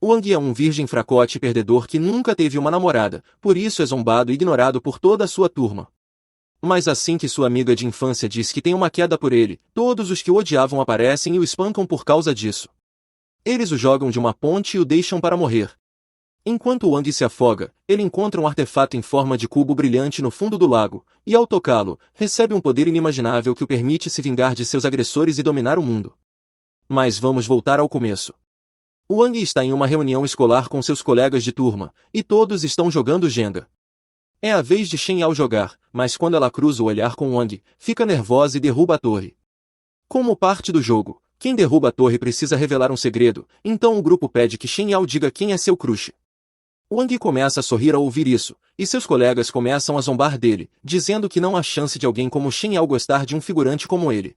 Wang é um virgem fracote e perdedor que nunca teve uma namorada, por isso é zombado e ignorado por toda a sua turma. Mas assim que sua amiga de infância diz que tem uma queda por ele, todos os que o odiavam aparecem e o espancam por causa disso. Eles o jogam de uma ponte e o deixam para morrer. Enquanto Wang se afoga, ele encontra um artefato em forma de cubo brilhante no fundo do lago, e ao tocá-lo, recebe um poder inimaginável que o permite se vingar de seus agressores e dominar o mundo. Mas vamos voltar ao começo. Wang está em uma reunião escolar com seus colegas de turma, e todos estão jogando Jenga. É a vez de Shen Yao jogar, mas quando ela cruza o olhar com Wang, fica nervosa e derruba a torre. Como parte do jogo, quem derruba a torre precisa revelar um segredo, então o grupo pede que Shen Yao diga quem é seu crush. Wang começa a sorrir ao ouvir isso, e seus colegas começam a zombar dele, dizendo que não há chance de alguém como Shen Yao gostar de um figurante como ele.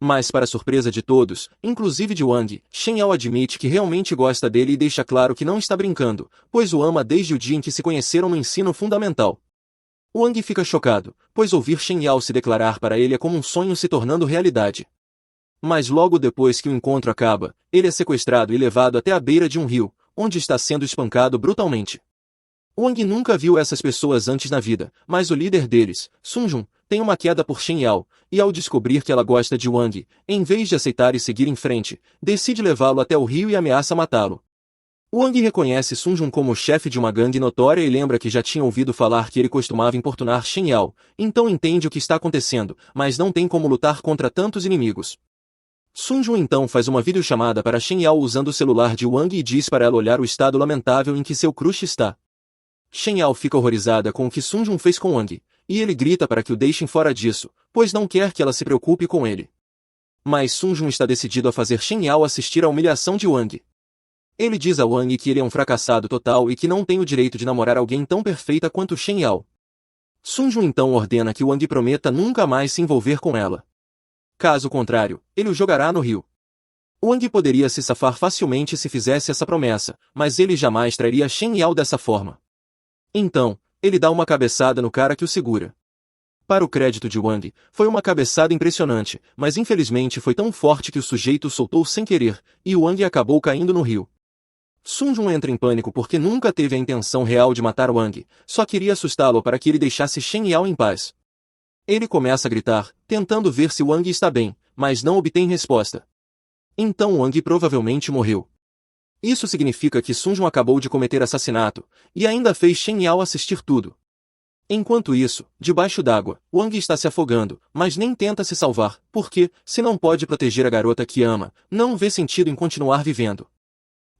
Mas para surpresa de todos, inclusive de Wang, Shen Yao admite que realmente gosta dele e deixa claro que não está brincando, pois o ama desde o dia em que se conheceram no ensino fundamental. Wang fica chocado, pois ouvir Shen Yao se declarar para ele é como um sonho se tornando realidade. Mas logo depois que o encontro acaba, ele é sequestrado e levado até a beira de um rio, onde está sendo espancado brutalmente. Wang nunca viu essas pessoas antes na vida, mas o líder deles, Sunjun, tem uma queda por Shen Yao, e ao descobrir que ela gosta de Wang, em vez de aceitar e seguir em frente, decide levá-lo até o rio e ameaça matá-lo. Wang reconhece Sunjun como o chefe de uma gangue notória e lembra que já tinha ouvido falar que ele costumava importunar Shen Yao, então entende o que está acontecendo, mas não tem como lutar contra tantos inimigos. Sunjun então faz uma videochamada para Shen Yao usando o celular de Wang e diz para ela olhar o estado lamentável em que seu crush está. Shen Yao fica horrorizada com o que Sunjun fez com Wang, e ele grita para que o deixem fora disso, pois não quer que ela se preocupe com ele. Mas Sunjun está decidido a fazer Shen Yao assistir à humilhação de Wang. Ele diz a Wang que ele é um fracassado total e que não tem o direito de namorar alguém tão perfeita quanto Shen Yao. Sunjun então ordena que Wang prometa nunca mais se envolver com ela. Caso contrário, ele o jogará no rio. Wang poderia se safar facilmente se fizesse essa promessa, mas ele jamais trairia Shen Yao dessa forma. Então, ele dá uma cabeçada no cara que o segura. Para o crédito de Wang, foi uma cabeçada impressionante, mas infelizmente foi tão forte que o sujeito soltou sem querer, e Wang acabou caindo no rio. Sunjun entra em pânico porque nunca teve a intenção real de matar Wang, só queria assustá-lo para que ele deixasse Shen Yao em paz. Ele começa a gritar, tentando ver se Wang está bem, mas não obtém resposta. Então Wang provavelmente morreu. Isso significa que Sunjun acabou de cometer assassinato, e ainda fez Shen Yao assistir tudo. Enquanto isso, debaixo d'água, Wang está se afogando, mas nem tenta se salvar, porque, se não pode proteger a garota que ama, não vê sentido em continuar vivendo.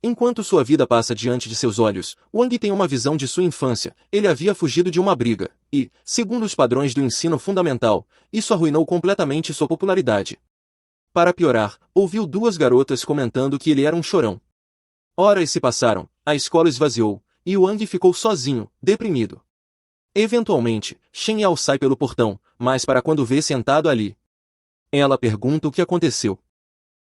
Enquanto sua vida passa diante de seus olhos, Wang tem uma visão de sua infância. Ele havia fugido de uma briga, e, segundo os padrões do ensino fundamental, isso arruinou completamente sua popularidade. Para piorar, ouviu duas garotas comentando que ele era um chorão. Horas se passaram, a escola esvaziou, e Wang ficou sozinho, deprimido. Eventualmente, Shen Yao sai pelo portão, mas para quando vê sentado ali. Ela pergunta o que aconteceu.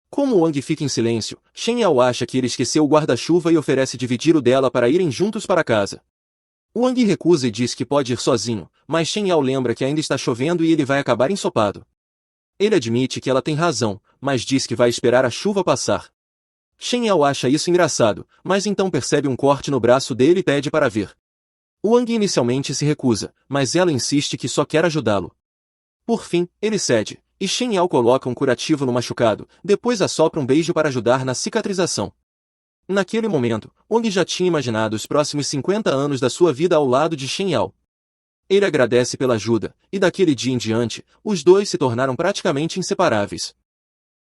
Como Wang fica em silêncio, Shen Yao acha que ele esqueceu o guarda-chuva e oferece dividir o dela para irem juntos para casa. Wang recusa e diz que pode ir sozinho, mas Shen Yao lembra que ainda está chovendo e ele vai acabar ensopado. Ele admite que ela tem razão, mas diz que vai esperar a chuva passar. Shen Yao acha isso engraçado, mas então percebe um corte no braço dele e pede para ver. Wang inicialmente se recusa, mas ela insiste que só quer ajudá-lo. Por fim, ele cede, e Shen Yao coloca um curativo no machucado, depois assopra um beijo para ajudar na cicatrização. Naquele momento, Wang já tinha imaginado os próximos 50 anos da sua vida ao lado de Shen Yao. Ele agradece pela ajuda, e daquele dia em diante, os dois se tornaram praticamente inseparáveis.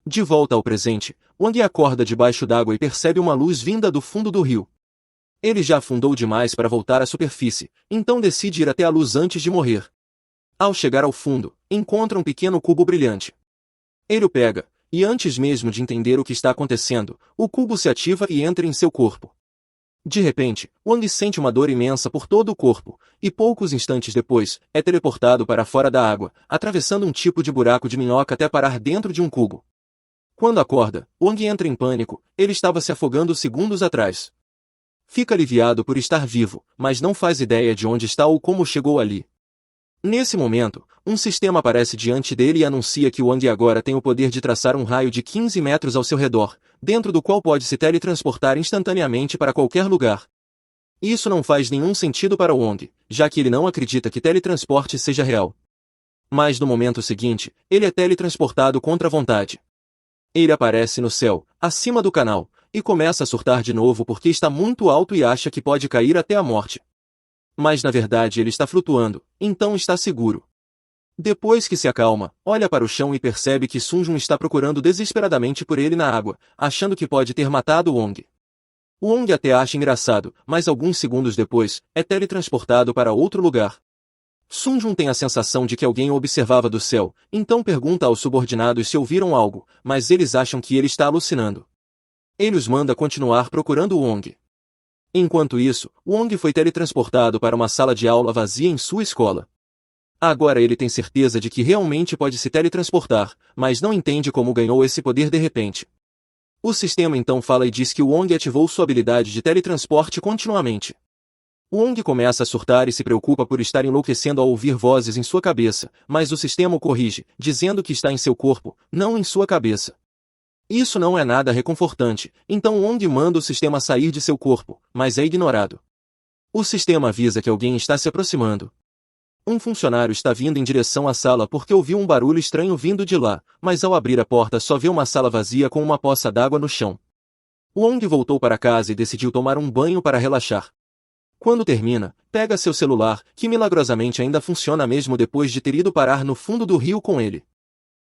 De volta ao presente, Wang acorda debaixo d'água e percebe uma luz vinda do fundo do rio. Ele já afundou demais para voltar à superfície, então decide ir até a luz antes de morrer. Ao chegar ao fundo, encontra um pequeno cubo brilhante. Ele o pega, e antes mesmo de entender o que está acontecendo, o cubo se ativa e entra em seu corpo. De repente, Wang sente uma dor imensa por todo o corpo, e poucos instantes depois, é teleportado para fora da água, atravessando um tipo de buraco de minhoca até parar dentro de um cubo. Quando acorda, Wang entra em pânico, ele estava se afogando segundos atrás. Fica aliviado por estar vivo, mas não faz ideia de onde está ou como chegou ali. Nesse momento, um sistema aparece diante dele e anuncia que o Wang agora tem o poder de traçar um raio de 15 metros ao seu redor, dentro do qual pode se teletransportar instantaneamente para qualquer lugar. Isso não faz nenhum sentido para o Wang, já que ele não acredita que teletransporte seja real. Mas no momento seguinte, ele é teletransportado contra a vontade. Ele aparece no céu, acima do canal, e começa a surtar de novo porque está muito alto e acha que pode cair até a morte. Mas na verdade ele está flutuando, então está seguro. Depois que se acalma, olha para o chão e percebe que Sun Jun está procurando desesperadamente por ele na água, achando que pode ter matado Wong. Wong até acha engraçado, mas alguns segundos depois, é teletransportado para outro lugar. Sun Jun tem a sensação de que alguém o observava do céu, então pergunta aos subordinados se ouviram algo, mas eles acham que ele está alucinando. Ele os manda continuar procurando Wong. Enquanto isso, Wong foi teletransportado para uma sala de aula vazia em sua escola. Agora ele tem certeza de que realmente pode se teletransportar, mas não entende como ganhou esse poder de repente. O sistema então fala e diz que Wong ativou sua habilidade de teletransporte continuamente. Wong começa a surtar e se preocupa por estar enlouquecendo ao ouvir vozes em sua cabeça, mas o sistema o corrige, dizendo que está em seu corpo, não em sua cabeça. Isso não é nada reconfortante, então Wong manda o sistema sair de seu corpo, mas é ignorado. O sistema avisa que alguém está se aproximando. Um funcionário está vindo em direção à sala porque ouviu um barulho estranho vindo de lá, mas ao abrir a porta só vê uma sala vazia com uma poça d'água no chão. Wong voltou para casa e decidiu tomar um banho para relaxar. Quando termina, pega seu celular, que milagrosamente ainda funciona mesmo depois de ter ido parar no fundo do rio com ele.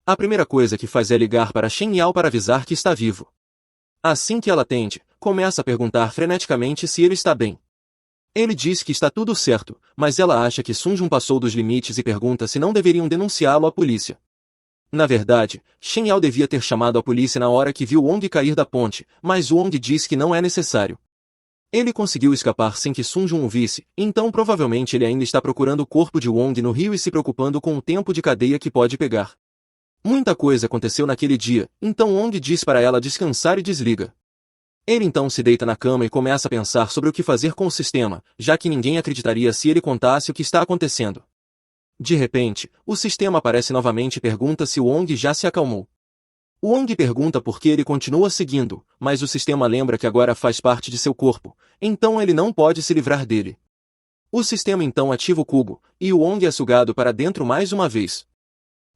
A primeira coisa que faz é ligar para Shen Yao para avisar que está vivo. Assim que ela atende, começa a perguntar freneticamente se ele está bem. Ele diz que está tudo certo, mas ela acha que Sun Jun passou dos limites e pergunta se não deveriam denunciá-lo à polícia. Na verdade, Shen Yao devia ter chamado a polícia na hora que viu Wong cair da ponte, mas Wong diz que não é necessário. Ele conseguiu escapar sem que Sun Jun o visse, então provavelmente ele ainda está procurando o corpo de Wong no rio e se preocupando com o tempo de cadeia que pode pegar. Muita coisa aconteceu naquele dia, então Wong diz para ela descansar e desliga. Ele então se deita na cama e começa a pensar sobre o que fazer com o sistema, já que ninguém acreditaria se ele contasse o que está acontecendo. De repente, o sistema aparece novamente e pergunta se Wong já se acalmou. Wong pergunta por que ele continua seguindo, mas o sistema lembra que agora faz parte de seu corpo, então ele não pode se livrar dele. O sistema então ativa o cubo, e Wong é sugado para dentro mais uma vez.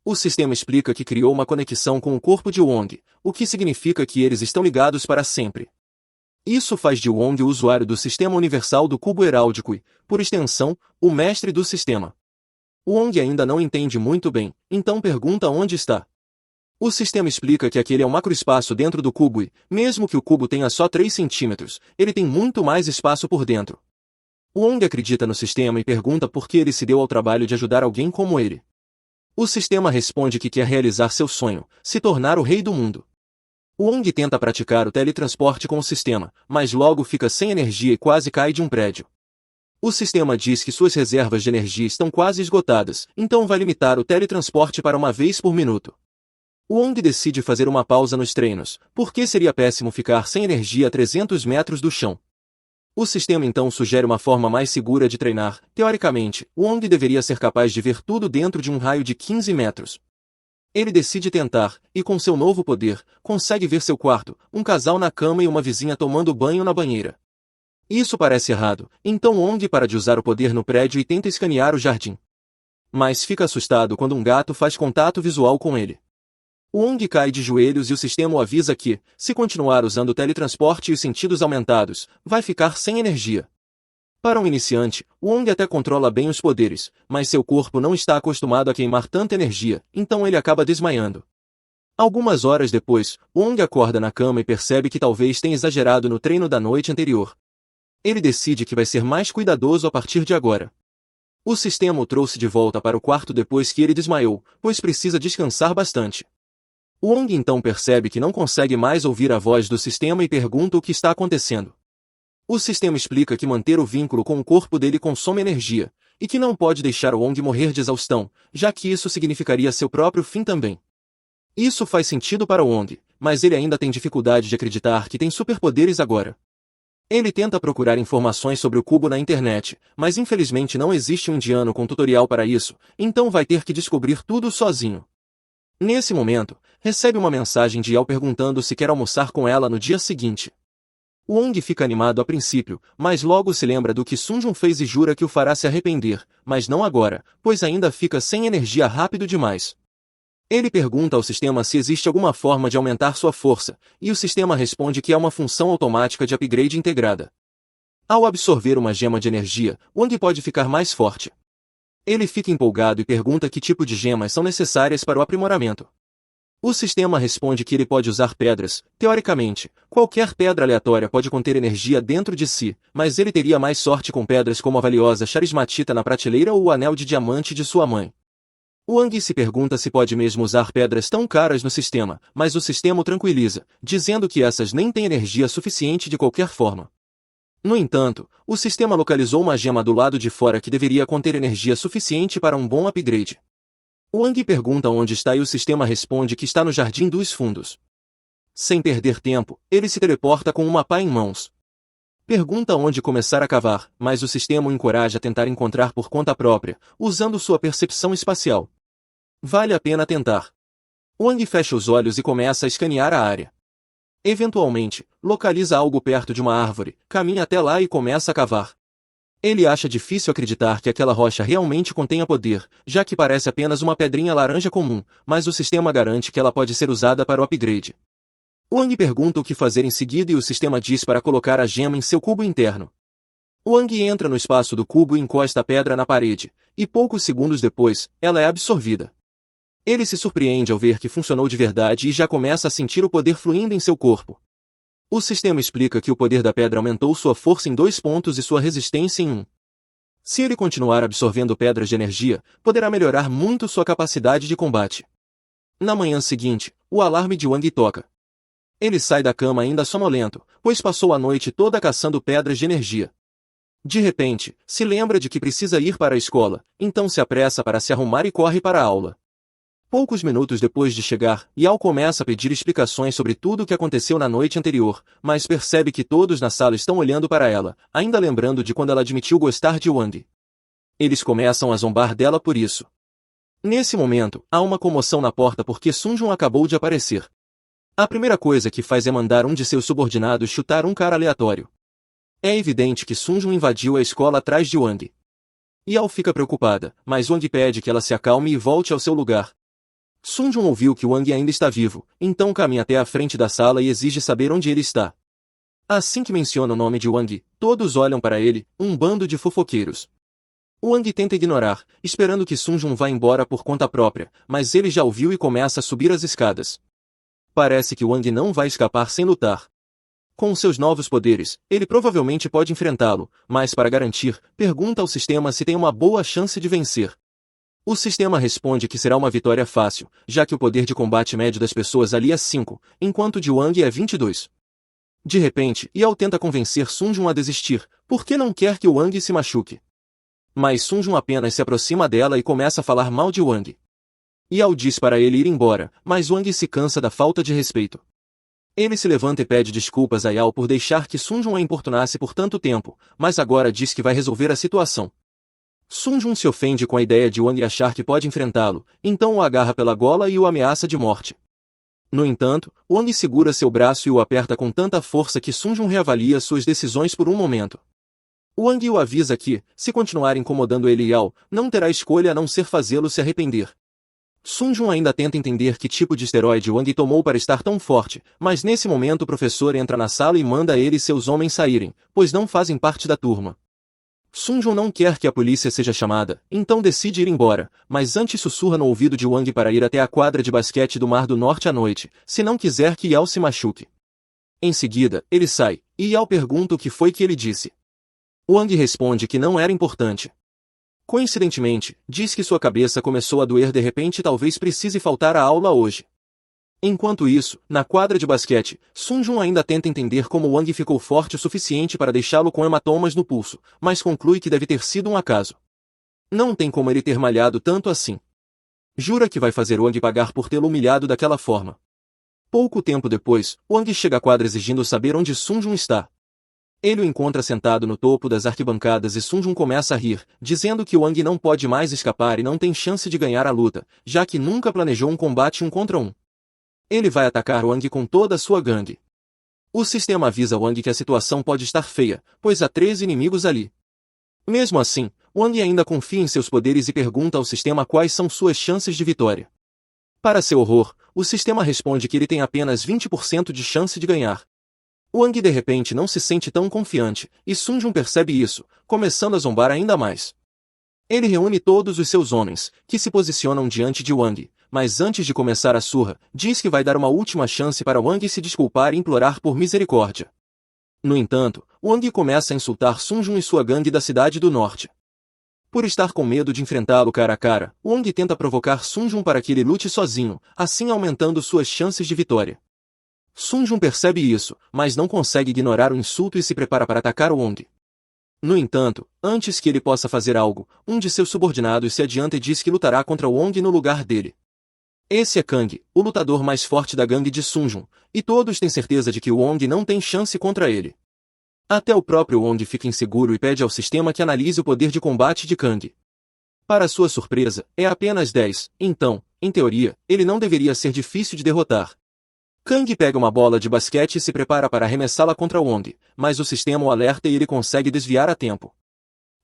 O sistema explica que criou uma conexão com o corpo de Wong, o que significa que eles estão ligados para sempre. Isso faz de Wong o usuário do Sistema Universal do Cubo Heráldico e, por extensão, o mestre do sistema. Wong ainda não entende muito bem, então pergunta onde está. O sistema explica que aquele é um macroespaço dentro do cubo e, mesmo que o cubo tenha só 3 centímetros, ele tem muito mais espaço por dentro. Wong acredita no sistema e pergunta por que ele se deu ao trabalho de ajudar alguém como ele. O sistema responde que quer realizar seu sonho, se tornar o rei do mundo. Wong tenta praticar o teletransporte com o sistema, mas logo fica sem energia e quase cai de um prédio. O sistema diz que suas reservas de energia estão quase esgotadas, então vai limitar o teletransporte para uma vez por minuto. Wong decide fazer uma pausa nos treinos, porque seria péssimo ficar sem energia a 300 metros do chão. O sistema então sugere uma forma mais segura de treinar. Teoricamente, Wong deveria ser capaz de ver tudo dentro de um raio de 15 metros. Ele decide tentar, e com seu novo poder, consegue ver seu quarto, um casal na cama e uma vizinha tomando banho na banheira. Isso parece errado, então Wong para de usar o poder no prédio e tenta escanear o jardim. Mas fica assustado quando um gato faz contato visual com ele. Wong cai de joelhos e o sistema o avisa que, se continuar usando o teletransporte e os sentidos aumentados, vai ficar sem energia. Para um iniciante, Wong até controla bem os poderes, mas seu corpo não está acostumado a queimar tanta energia, então ele acaba desmaiando. Algumas horas depois, Wong acorda na cama e percebe que talvez tenha exagerado no treino da noite anterior. Ele decide que vai ser mais cuidadoso a partir de agora. O sistema o trouxe de volta para o quarto depois que ele desmaiou, pois precisa descansar bastante. Wong então percebe que não consegue mais ouvir a voz do sistema e pergunta o que está acontecendo. O sistema explica que manter o vínculo com o corpo dele consome energia, e que não pode deixar Wong morrer de exaustão, já que isso significaria seu próprio fim também. Isso faz sentido para Wong, mas ele ainda tem dificuldade de acreditar que tem superpoderes agora. Ele tenta procurar informações sobre o cubo na internet, mas infelizmente não existe um indiano com tutorial para isso, então vai ter que descobrir tudo sozinho. Nesse momento, recebe uma mensagem de Yao perguntando se quer almoçar com ela no dia seguinte. Wang fica animado a princípio, mas logo se lembra do que Sun Jun fez e jura que o fará se arrepender, mas não agora, pois ainda fica sem energia rápido demais. Ele pergunta ao sistema se existe alguma forma de aumentar sua força, e o sistema responde que é uma função automática de upgrade integrada. Ao absorver uma gema de energia, Wang pode ficar mais forte. Ele fica empolgado e pergunta que tipo de gemas são necessárias para o aprimoramento. O sistema responde que ele pode usar pedras. Teoricamente, qualquer pedra aleatória pode conter energia dentro de si, mas ele teria mais sorte com pedras como a valiosa charismatita na prateleira ou o anel de diamante de sua mãe. Wang se pergunta se pode mesmo usar pedras tão caras no sistema, mas o sistema o tranquiliza, dizendo que essas nem têm energia suficiente de qualquer forma. No entanto, o sistema localizou uma gema do lado de fora que deveria conter energia suficiente para um bom upgrade. Wang pergunta onde está e o sistema responde que está no Jardim dos Fundos. Sem perder tempo, ele se teleporta com uma pá em mãos. Pergunta onde começar a cavar, mas o sistema o encoraja a tentar encontrar por conta própria, usando sua percepção espacial. Vale a pena tentar. Wang fecha os olhos e começa a escanear a área. Eventualmente, localiza algo perto de uma árvore, caminha até lá e começa a cavar. Ele acha difícil acreditar que aquela rocha realmente contenha poder, já que parece apenas uma pedrinha laranja comum, mas o sistema garante que ela pode ser usada para o upgrade. Wang pergunta o que fazer em seguida e o sistema diz para colocar a gema em seu cubo interno. Wang entra no espaço do cubo e encosta a pedra na parede, e poucos segundos depois, ela é absorvida. Ele se surpreende ao ver que funcionou de verdade e já começa a sentir o poder fluindo em seu corpo. O sistema explica que o poder da pedra aumentou sua força em 2 pontos e sua resistência em 1. Se ele continuar absorvendo pedras de energia, poderá melhorar muito sua capacidade de combate. Na manhã seguinte, o alarme de Wang toca. Ele sai da cama ainda sonolento, pois passou a noite toda caçando pedras de energia. De repente, se lembra de que precisa ir para a escola, então se apressa para se arrumar e corre para a aula. Poucos minutos depois de chegar, Yao começa a pedir explicações sobre tudo o que aconteceu na noite anterior, mas percebe que todos na sala estão olhando para ela, ainda lembrando de quando ela admitiu gostar de Wang. Eles começam a zombar dela por isso. Nesse momento, há uma comoção na porta porque Sun Jun acabou de aparecer. A primeira coisa que faz é mandar um de seus subordinados chutar um cara aleatório. É evidente que Sun Jun invadiu a escola atrás de Wang. Yao fica preocupada, mas Wang pede que ela se acalme e volte ao seu lugar. Sun Jun ouviu que Wang ainda está vivo, então caminha até a frente da sala e exige saber onde ele está. Assim que menciona o nome de Wang, todos olham para ele, um bando de fofoqueiros. Wang tenta ignorar, esperando que Sun Jun vá embora por conta própria, mas ele já o viu e começa a subir as escadas. Parece que Wang não vai escapar sem lutar. Com seus novos poderes, ele provavelmente pode enfrentá-lo, mas para garantir, pergunta ao sistema se tem uma boa chance de vencer. O sistema responde que será uma vitória fácil, já que o poder de combate médio das pessoas ali é 5, enquanto o de Wang é 22. De repente, Yao tenta convencer Sun Jun a desistir, porque não quer que Wang se machuque. Mas Sun Jun apenas se aproxima dela e começa a falar mal de Wang. Yao diz para ele ir embora, mas Wang se cansa da falta de respeito. Ele se levanta e pede desculpas a Yao por deixar que Sun Jun a importunasse por tanto tempo, mas agora diz que vai resolver a situação. Sun Jun se ofende com a ideia de Wang achar que pode enfrentá-lo, então o agarra pela gola e o ameaça de morte. No entanto, Wang segura seu braço e o aperta com tanta força que Sun Jun reavalia suas decisões por um momento. Wang o avisa que, se continuar incomodando ele e Yao, não terá escolha a não ser fazê-lo se arrepender. Sun Jun ainda tenta entender que tipo de esteroide Wang tomou para estar tão forte, mas nesse momento o professor entra na sala e manda ele e seus homens saírem, pois não fazem parte da turma. Sun Jun não quer que a polícia seja chamada, então decide ir embora, mas antes sussurra no ouvido de Wang para ir até a quadra de basquete do Mar do Norte à noite, se não quiser que Yao se machuque. Em seguida, ele sai, e Yao pergunta o que foi que ele disse. Wang responde que não era importante. Coincidentemente, diz que sua cabeça começou a doer de repente e talvez precise faltar à aula hoje. Enquanto isso, na quadra de basquete, Sun Jun ainda tenta entender como Wang ficou forte o suficiente para deixá-lo com hematomas no pulso, mas conclui que deve ter sido um acaso. Não tem como ele ter malhado tanto assim. Jura que vai fazer Wang pagar por tê-lo humilhado daquela forma. Pouco tempo depois, Wang chega à quadra exigindo saber onde Sun Jun está. Ele o encontra sentado no topo das arquibancadas e Sunjun começa a rir, dizendo que Wang não pode mais escapar e não tem chance de ganhar a luta, já que nunca planejou um combate 1 contra 1. Ele vai atacar Wang com toda a sua gangue. O sistema avisa Wang que a situação pode estar feia, pois há 13 inimigos ali. Mesmo assim, Wang ainda confia em seus poderes e pergunta ao sistema quais são suas chances de vitória. Para seu horror, o sistema responde que ele tem apenas 20% de chance de ganhar. Wang de repente não se sente tão confiante, e Sunjun percebe isso, começando a zombar ainda mais. Ele reúne todos os seus homens, que se posicionam diante de Wang, mas antes de começar a surra, diz que vai dar uma última chance para Wang se desculpar e implorar por misericórdia. No entanto, Wang começa a insultar Sunjun e sua gangue da cidade do norte. Por estar com medo de enfrentá-lo cara a cara, Wang tenta provocar Sunjun para que ele lute sozinho, assim aumentando suas chances de vitória. Sunjun percebe isso, mas não consegue ignorar o insulto e se prepara para atacar Wang. No entanto, antes que ele possa fazer algo, um de seus subordinados se adianta e diz que lutará contra Wang no lugar dele. Esse é Kang, o lutador mais forte da gangue de Sunjun, e todos têm certeza de que Wang não tem chance contra ele. Até o próprio Wang fica inseguro e pede ao sistema que analise o poder de combate de Kang. Para sua surpresa, é apenas 10, então, em teoria, ele não deveria ser difícil de derrotar. Kang pega uma bola de basquete e se prepara para arremessá-la contra Wang, mas o sistema o alerta e ele consegue desviar a tempo.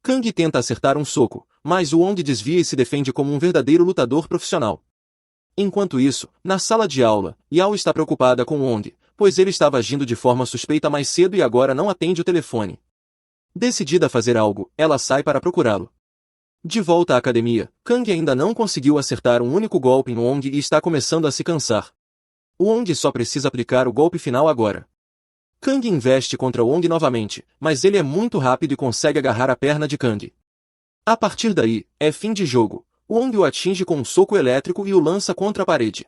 Kang tenta acertar um soco, mas Wang desvia e se defende como um verdadeiro lutador profissional. Enquanto isso, na sala de aula, Yao está preocupada com Wang, pois ele estava agindo de forma suspeita mais cedo e agora não atende o telefone. Decidida a fazer algo, ela sai para procurá-lo. De volta à academia, Kang ainda não conseguiu acertar um único golpe em Wang e está começando a se cansar. Wang só precisa aplicar o golpe final agora. Kang investe contra Wang novamente, mas ele é muito rápido e consegue agarrar a perna de Kang. A partir daí, é fim de jogo. Wang o atinge com um soco elétrico e o lança contra a parede.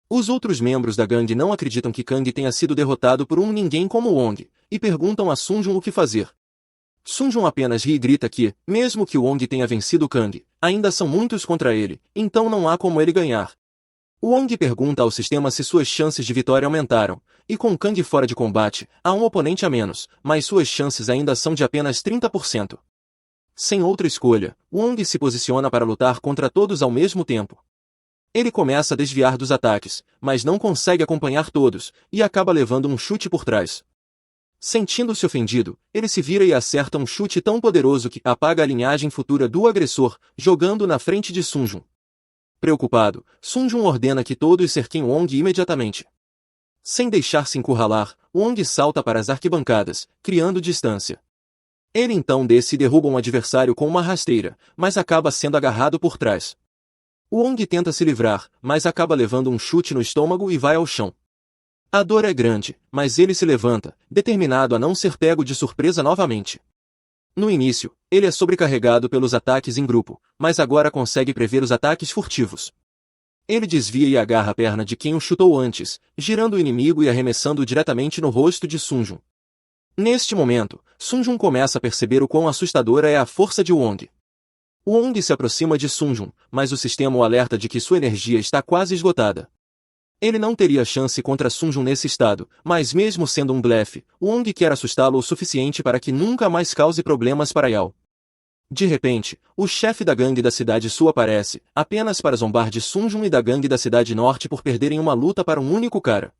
Os outros membros da gangue não acreditam que Kang tenha sido derrotado por um ninguém como Wang, e perguntam a Sunjun o que fazer. Sunjun apenas ri e grita que, mesmo que Wang tenha vencido Kang, ainda são muitos contra ele, então não há como ele ganhar. Wang pergunta ao sistema se suas chances de vitória aumentaram, e com Kang fora de combate, há um oponente a menos, mas suas chances ainda são de apenas 30%. Sem outra escolha, Wang se posiciona para lutar contra todos ao mesmo tempo. Ele começa a desviar dos ataques, mas não consegue acompanhar todos, e acaba levando um chute por trás. Sentindo-se ofendido, ele se vira e acerta um chute tão poderoso que apaga a linhagem futura do agressor, jogando na frente de Sunjun. Preocupado, Sunjun ordena que todos cerquem Wang imediatamente. Sem deixar-se encurralar, Wang salta para as arquibancadas, criando distância. Ele então desce e derruba um adversário com uma rasteira, mas acaba sendo agarrado por trás. Wang tenta se livrar, mas acaba levando um chute no estômago e vai ao chão. A dor é grande, mas ele se levanta, determinado a não ser pego de surpresa novamente. No início, ele é sobrecarregado pelos ataques em grupo, mas agora consegue prever os ataques furtivos. Ele desvia e agarra a perna de quem o chutou antes, girando o inimigo e arremessando-o diretamente no rosto de Sunjun. Neste momento, Sunjun começa a perceber o quão assustadora é a força de Wang. Wang se aproxima de Sunjun, mas o sistema o alerta de que sua energia está quase esgotada. Ele não teria chance contra Sunjun nesse estado, mas mesmo sendo um blefe, Wang quer assustá-lo o suficiente para que nunca mais cause problemas para Yao. De repente, o chefe da gangue da cidade sul aparece, apenas para zombar de Sunjun e da gangue da cidade norte por perderem uma luta para um único cara.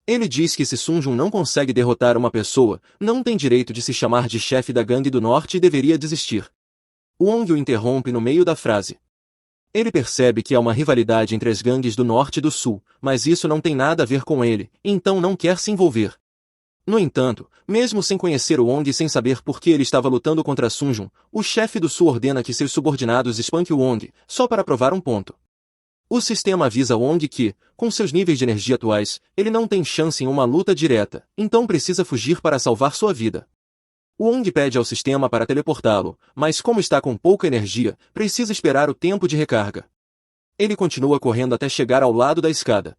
Ele diz que se Sunjun não consegue derrotar uma pessoa, não tem direito de se chamar de chefe da gangue do norte e deveria desistir. Wang o interrompe no meio da frase. Ele percebe que há uma rivalidade entre as gangues do norte e do sul, mas isso não tem nada a ver com ele, então não quer se envolver. No entanto, mesmo sem conhecer o Wang e sem saber por que ele estava lutando contra Sunjun, o chefe do sul ordena que seus subordinados espanquem o Wang, só para provar um ponto. O sistema avisa Wang que, com seus níveis de energia atuais, ele não tem chance em uma luta direta, então precisa fugir para salvar sua vida. Wang pede ao sistema para teleportá-lo, mas como está com pouca energia, precisa esperar o tempo de recarga. Ele continua correndo até chegar ao lado da escada.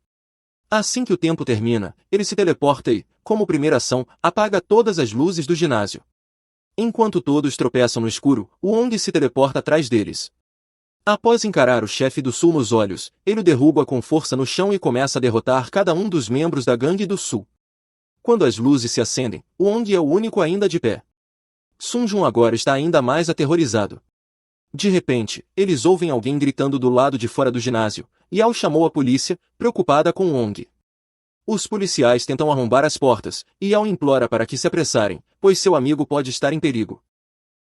Assim que o tempo termina, ele se teleporta e, como primeira ação, apaga todas as luzes do ginásio. Enquanto todos tropeçam no escuro, Wang se teleporta atrás deles. Após encarar o chefe do sul nos olhos, ele o derruba com força no chão e começa a derrotar cada um dos membros da gangue do sul. Quando as luzes se acendem, Wong é o único ainda de pé. Sunjun agora está ainda mais aterrorizado. De repente, eles ouvem alguém gritando do lado de fora do ginásio, e Yao chamou a polícia, preocupada com Wong. Os policiais tentam arrombar as portas, e Yao implora para que se apressarem, pois seu amigo pode estar em perigo.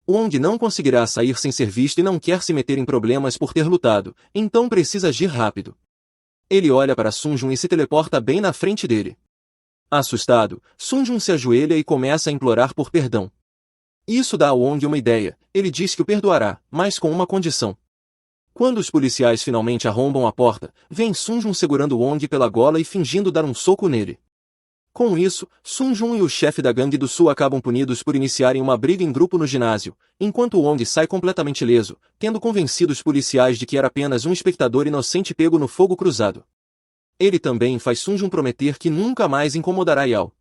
Wong não conseguirá sair sem ser visto e não quer se meter em problemas por ter lutado, então precisa agir rápido. Ele olha para Sunjun e se teleporta bem na frente dele. Assustado, Sunjun se ajoelha e começa a implorar por perdão. Isso dá a Wong uma ideia, ele diz que o perdoará, mas com uma condição. Quando os policiais finalmente arrombam a porta, vem Sunjun segurando Wong pela gola e fingindo dar um soco nele. Com isso, Sunjun e o chefe da gangue do sul acabam punidos por iniciarem uma briga em grupo no ginásio, enquanto Wong sai completamente ileso, tendo convencido os policiais de que era apenas um espectador inocente pego no fogo cruzado. Ele também faz Sunjun prometer que nunca mais incomodará Yao.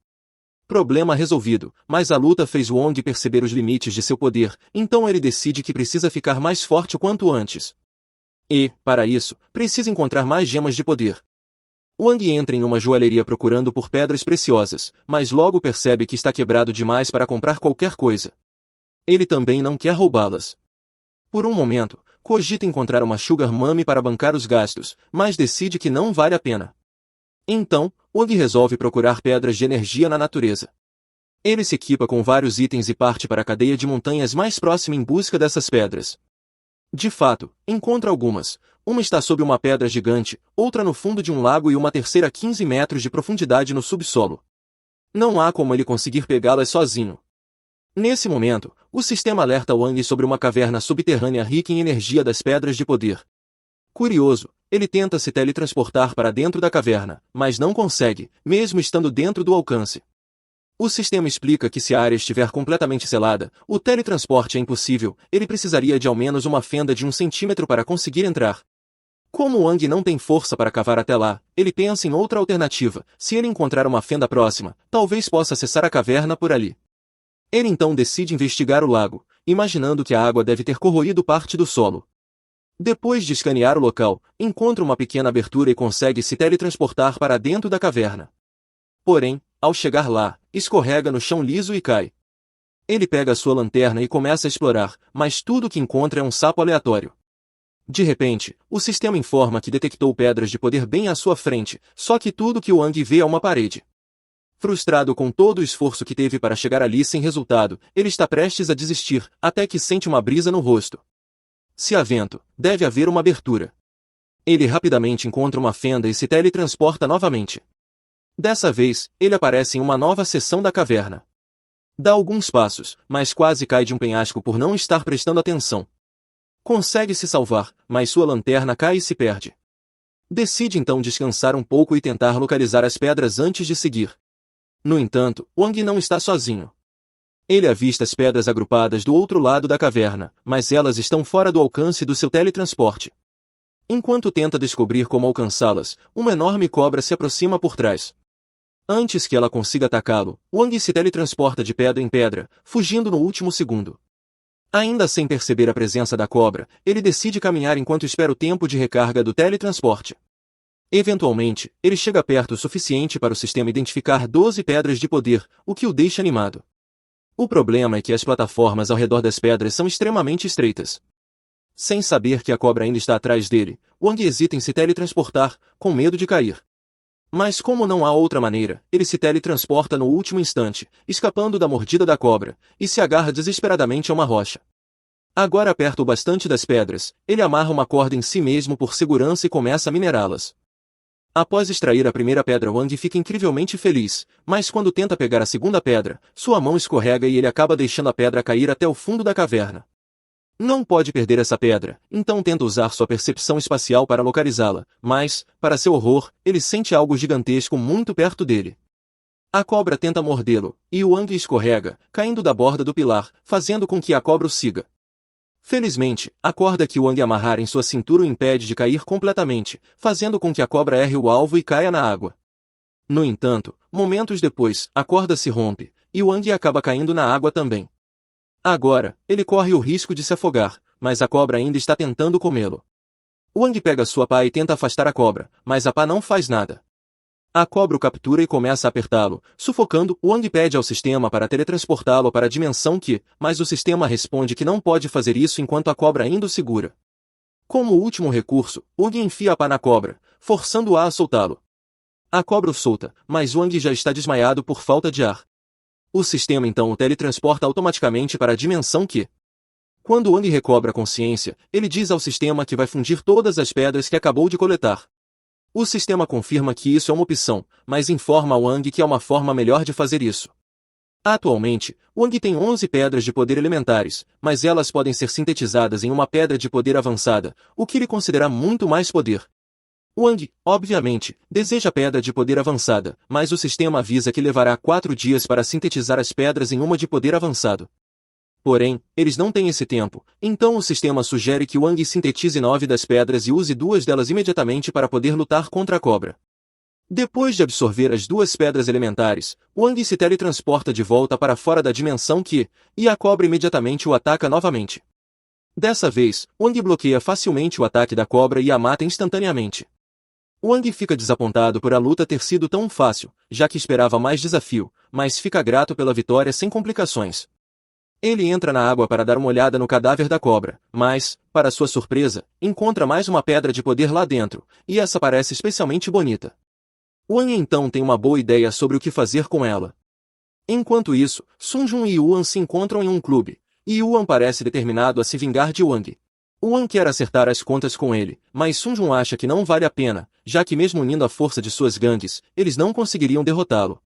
Problema resolvido, mas a luta fez Wong perceber os limites de seu poder, então ele decide que precisa ficar mais forte o quanto antes. E, para isso, precisa encontrar mais gemas de poder. Wang entra em uma joalheria procurando por pedras preciosas, mas logo percebe que está quebrado demais para comprar qualquer coisa. Ele também não quer roubá-las. Por um momento, cogita encontrar uma Sugar Mummy para bancar os gastos, mas decide que não vale a pena. Então, Wang resolve procurar pedras de energia na natureza. Ele se equipa com vários itens e parte para a cadeia de montanhas mais próxima em busca dessas pedras. De fato, encontra algumas. Uma está sob uma pedra gigante, outra no fundo de um lago e uma terceira a 15 metros de profundidade no subsolo. Não há como ele conseguir pegá-las sozinho. Nesse momento, o sistema alerta Wang sobre uma caverna subterrânea rica em energia das pedras de poder. Curioso, ele tenta se teletransportar para dentro da caverna, mas não consegue, mesmo estando dentro do alcance. O sistema explica que se a área estiver completamente selada, o teletransporte é impossível, ele precisaria de ao menos uma fenda de 1 centímetro para conseguir entrar. Como Wang não tem força para cavar até lá, ele pensa em outra alternativa, se ele encontrar uma fenda próxima, talvez possa acessar a caverna por ali. Ele então decide investigar o lago, imaginando que a água deve ter corroído parte do solo. Depois de escanear o local, encontra uma pequena abertura e consegue se teletransportar para dentro da caverna. Porém, ao chegar lá, escorrega no chão liso e cai. Ele pega sua lanterna e começa a explorar, mas tudo o que encontra é um sapo aleatório. De repente, o sistema informa que detectou pedras de poder bem à sua frente, só que tudo que Wang vê é uma parede. Frustrado com todo o esforço que teve para chegar ali sem resultado, ele está prestes a desistir, até que sente uma brisa no rosto. Se há vento, deve haver uma abertura. Ele rapidamente encontra uma fenda e se teletransporta novamente. Dessa vez, ele aparece em uma nova seção da caverna. Dá alguns passos, mas quase cai de um penhasco por não estar prestando atenção. Consegue se salvar, mas sua lanterna cai e se perde. Decide então descansar um pouco e tentar localizar as pedras antes de seguir. No entanto, Wang não está sozinho. Ele avista as pedras agrupadas do outro lado da caverna, mas elas estão fora do alcance do seu teletransporte. Enquanto tenta descobrir como alcançá-las, uma enorme cobra se aproxima por trás. Antes que ela consiga atacá-lo, Wang se teletransporta de pedra em pedra, fugindo no último segundo. Ainda sem perceber a presença da cobra, ele decide caminhar enquanto espera o tempo de recarga do teletransporte. Eventualmente, ele chega perto o suficiente para o sistema identificar 12 pedras de poder, o que o deixa animado. O problema é que as plataformas ao redor das pedras são extremamente estreitas. Sem saber que a cobra ainda está atrás dele, Wang hesita em se teletransportar, com medo de cair. Mas como não há outra maneira, ele se teletransporta no último instante, escapando da mordida da cobra, e se agarra desesperadamente a uma rocha. Agora perto o bastante das pedras, ele amarra uma corda em si mesmo por segurança e começa a minerá-las. Após extrair a primeira pedra, Wang fica incrivelmente feliz, mas quando tenta pegar a segunda pedra, sua mão escorrega e ele acaba deixando a pedra cair até o fundo da caverna. Não pode perder essa pedra, então tenta usar sua percepção espacial para localizá-la, mas, para seu horror, ele sente algo gigantesco muito perto dele. A cobra tenta mordê-lo, e Wang escorrega, caindo da borda do pilar, fazendo com que a cobra o siga. Felizmente, a corda que Wang amarrar em sua cintura o impede de cair completamente, fazendo com que a cobra erre o alvo e caia na água. No entanto, momentos depois, a corda se rompe, e Wang acaba caindo na água também. Agora, ele corre o risco de se afogar, mas a cobra ainda está tentando comê-lo. Wang pega sua pá e tenta afastar a cobra, mas a pá não faz nada. A cobra o captura e começa a apertá-lo, sufocando. Wang pede ao sistema para teletransportá-lo para a dimensão Qi, mas o sistema responde que não pode fazer isso enquanto a cobra ainda o segura. Como último recurso, Wang enfia a pá na cobra, forçando-a a soltá-lo. A cobra o solta, mas Wang já está desmaiado por falta de ar. O sistema então o teletransporta automaticamente para a dimensão Qi. Quando Wang recobra a consciência, ele diz ao sistema que vai fundir todas as pedras que acabou de coletar. O sistema confirma que isso é uma opção, mas informa a Wang que há uma forma melhor de fazer isso. Atualmente, Wang tem 11 pedras de poder elementares, mas elas podem ser sintetizadas em uma pedra de poder avançada, o que ele considera muito mais poder. Wang, obviamente, deseja pedra de poder avançada, mas o sistema avisa que levará 4 dias para sintetizar as pedras em uma de poder avançado. Porém, eles não têm esse tempo, então o sistema sugere que Wang sintetize 9 das pedras e use 2 delas imediatamente para poder lutar contra a cobra. Depois de absorver as 2 pedras elementares, Wang se teletransporta de volta para fora da dimensão Qi, e a cobra imediatamente o ataca novamente. Dessa vez, Wang bloqueia facilmente o ataque da cobra e a mata instantaneamente. Wang fica desapontado por a luta ter sido tão fácil, já que esperava mais desafio, mas fica grato pela vitória sem complicações. Ele entra na água para dar uma olhada no cadáver da cobra, mas, para sua surpresa, encontra mais uma pedra de poder lá dentro, e essa parece especialmente bonita. Wang então tem uma boa ideia sobre o que fazer com ela. Enquanto isso, Sun Jun e Yuan se encontram em um clube, e Yuan parece determinado a se vingar de Wang. Wang quer acertar as contas com ele, mas Sun Jun acha que não vale a pena, já que mesmo unindo a força de suas gangues, eles não conseguiriam derrotá-lo.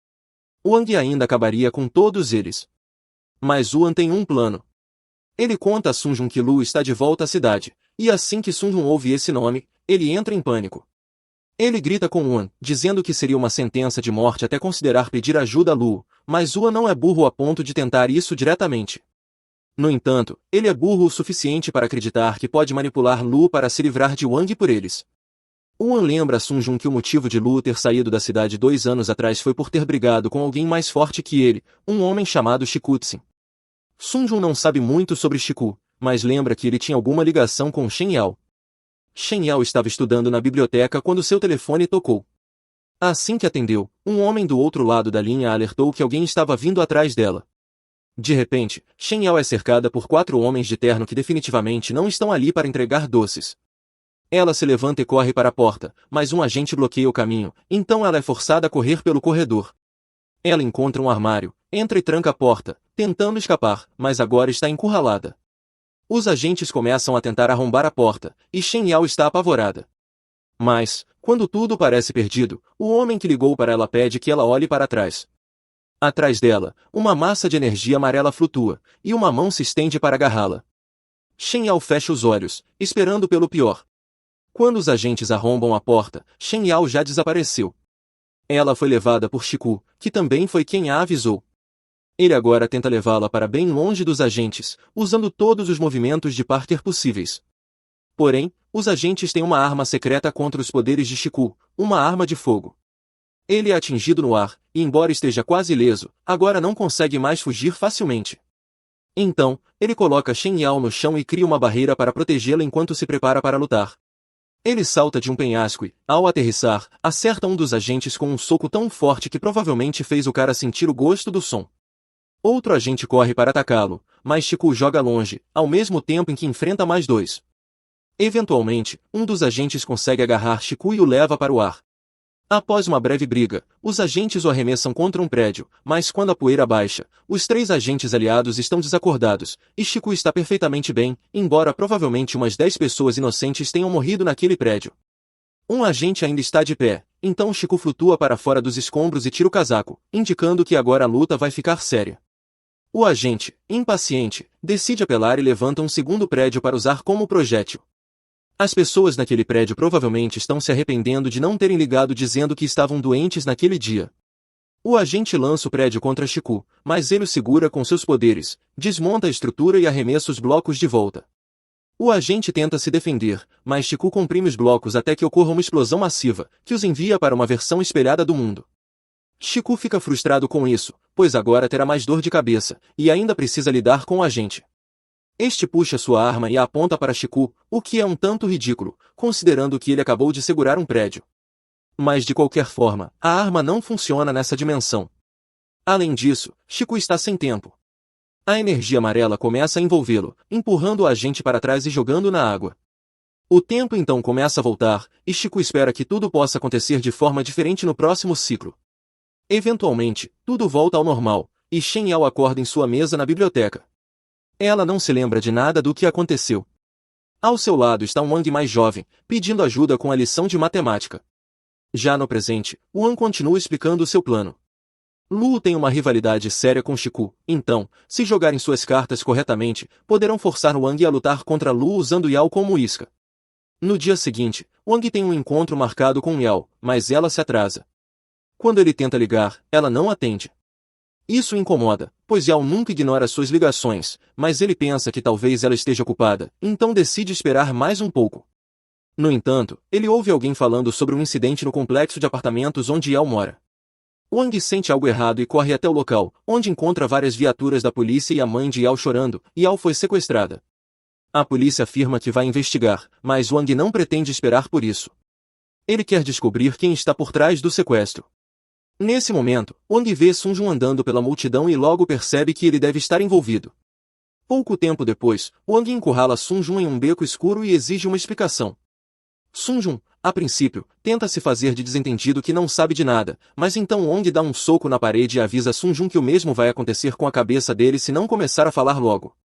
Wang ainda acabaria com todos eles. Mas Yuan tem um plano. Ele conta a Sun Jun que Lu está de volta à cidade, e assim que Sun Jun ouve esse nome, ele entra em pânico. Ele grita com Yuan, dizendo que seria uma sentença de morte até considerar pedir ajuda a Lu, mas Yuan não é burro a ponto de tentar isso diretamente. No entanto, ele é burro o suficiente para acreditar que pode manipular Lu para se livrar de Wang por eles. Yuan lembra a Sun Jun que o motivo de Lu ter saído da cidade 2 anos atrás foi por ter brigado com alguém mais forte que ele, um homem chamado Shikutsin. Sun Jun não sabe muito sobre Shiku, mas lembra que ele tinha alguma ligação com Shen Yao. Shen Yao estava estudando na biblioteca quando seu telefone tocou. Assim que atendeu, um homem do outro lado da linha alertou que alguém estava vindo atrás dela. De repente, Shen Yao é cercada por 4 homens de terno que definitivamente não estão ali para entregar doces. Ela se levanta e corre para a porta, mas um agente bloqueia o caminho, então ela é forçada a correr pelo corredor. Ela encontra um armário, entra e tranca a porta, tentando escapar, mas agora está encurralada. Os agentes começam a tentar arrombar a porta, e Shen Yao está apavorada. Mas, quando tudo parece perdido, o homem que ligou para ela pede que ela olhe para trás. Atrás dela, uma massa de energia amarela flutua, e uma mão se estende para agarrá-la. Shen Yao fecha os olhos, esperando pelo pior. Quando os agentes arrombam a porta, Shen Yao já desapareceu. Ela foi levada por Shiku, que também foi quem a avisou. Ele agora tenta levá-la para bem longe dos agentes, usando todos os movimentos de Parker possíveis. Porém, os agentes têm uma arma secreta contra os poderes de Shiku, uma arma de fogo. Ele é atingido no ar, e embora esteja quase ileso, agora não consegue mais fugir facilmente. Então, ele coloca Shen Yao no chão e cria uma barreira para protegê-la enquanto se prepara para lutar. Ele salta de um penhasco e, ao aterrissar, acerta um dos agentes com um soco tão forte que provavelmente fez o cara sentir o gosto do som. Outro agente corre para atacá-lo, mas Shiku joga longe, ao mesmo tempo em que enfrenta mais 2. Eventualmente, um dos agentes consegue agarrar Shiku e o leva para o ar. Após uma breve briga, os agentes o arremessam contra um prédio, mas quando a poeira baixa, os 3 agentes aliados estão desacordados, e Shiku está perfeitamente bem, embora provavelmente umas 10 pessoas inocentes tenham morrido naquele prédio. Um agente ainda está de pé, então Shiku flutua para fora dos escombros e tira o casaco, indicando que agora a luta vai ficar séria. O agente, impaciente, decide apelar e levanta um segundo prédio para usar como projétil. As pessoas naquele prédio provavelmente estão se arrependendo de não terem ligado dizendo que estavam doentes naquele dia. O agente lança o prédio contra Shiku, mas ele o segura com seus poderes, desmonta a estrutura e arremessa os blocos de volta. O agente tenta se defender, mas Shiku comprime os blocos até que ocorra uma explosão massiva, que os envia para uma versão espelhada do mundo. Shiku fica frustrado com isso, pois agora terá mais dor de cabeça, e ainda precisa lidar com o agente. Este puxa sua arma e a aponta para Shiku, o que é um tanto ridículo, considerando que ele acabou de segurar um prédio. Mas de qualquer forma, a arma não funciona nessa dimensão. Além disso, Chico está sem tempo. A energia amarela começa a envolvê-lo, empurrando o agente para trás e jogando na água. O tempo então começa a voltar, e Chico espera que tudo possa acontecer de forma diferente no próximo ciclo. Eventualmente, tudo volta ao normal, e Shen Yao acorda em sua mesa na biblioteca. Ela não se lembra de nada do que aconteceu. Ao seu lado está um Wang mais jovem, pedindo ajuda com a lição de matemática. Já no presente, Wang continua explicando o seu plano. Luo tem uma rivalidade séria com Chiku, então, se jogarem suas cartas corretamente, poderão forçar Wang a lutar contra Luo usando Yao como isca. No dia seguinte, Wang tem um encontro marcado com Yao, mas ela se atrasa. Quando ele tenta ligar, ela não atende. Isso o incomoda, pois Yao nunca ignora suas ligações, mas ele pensa que talvez ela esteja ocupada, então decide esperar mais um pouco. No entanto, ele ouve alguém falando sobre um incidente no complexo de apartamentos onde Yao mora. Wang sente algo errado e corre até o local, onde encontra várias viaturas da polícia e a mãe de Yao chorando. Yao foi sequestrada. A polícia afirma que vai investigar, mas Wang não pretende esperar por isso. Ele quer descobrir quem está por trás do sequestro. Nesse momento, Wang vê Sun Jun andando pela multidão e logo percebe que ele deve estar envolvido. Pouco tempo depois, Wang encurrala Sun Jun em um beco escuro e exige uma explicação. Sun Jun, a princípio, tenta se fazer de desentendido que não sabe de nada, mas então Wang dá um soco na parede e avisa Sun Jun que o mesmo vai acontecer com a cabeça dele se não começar a falar logo.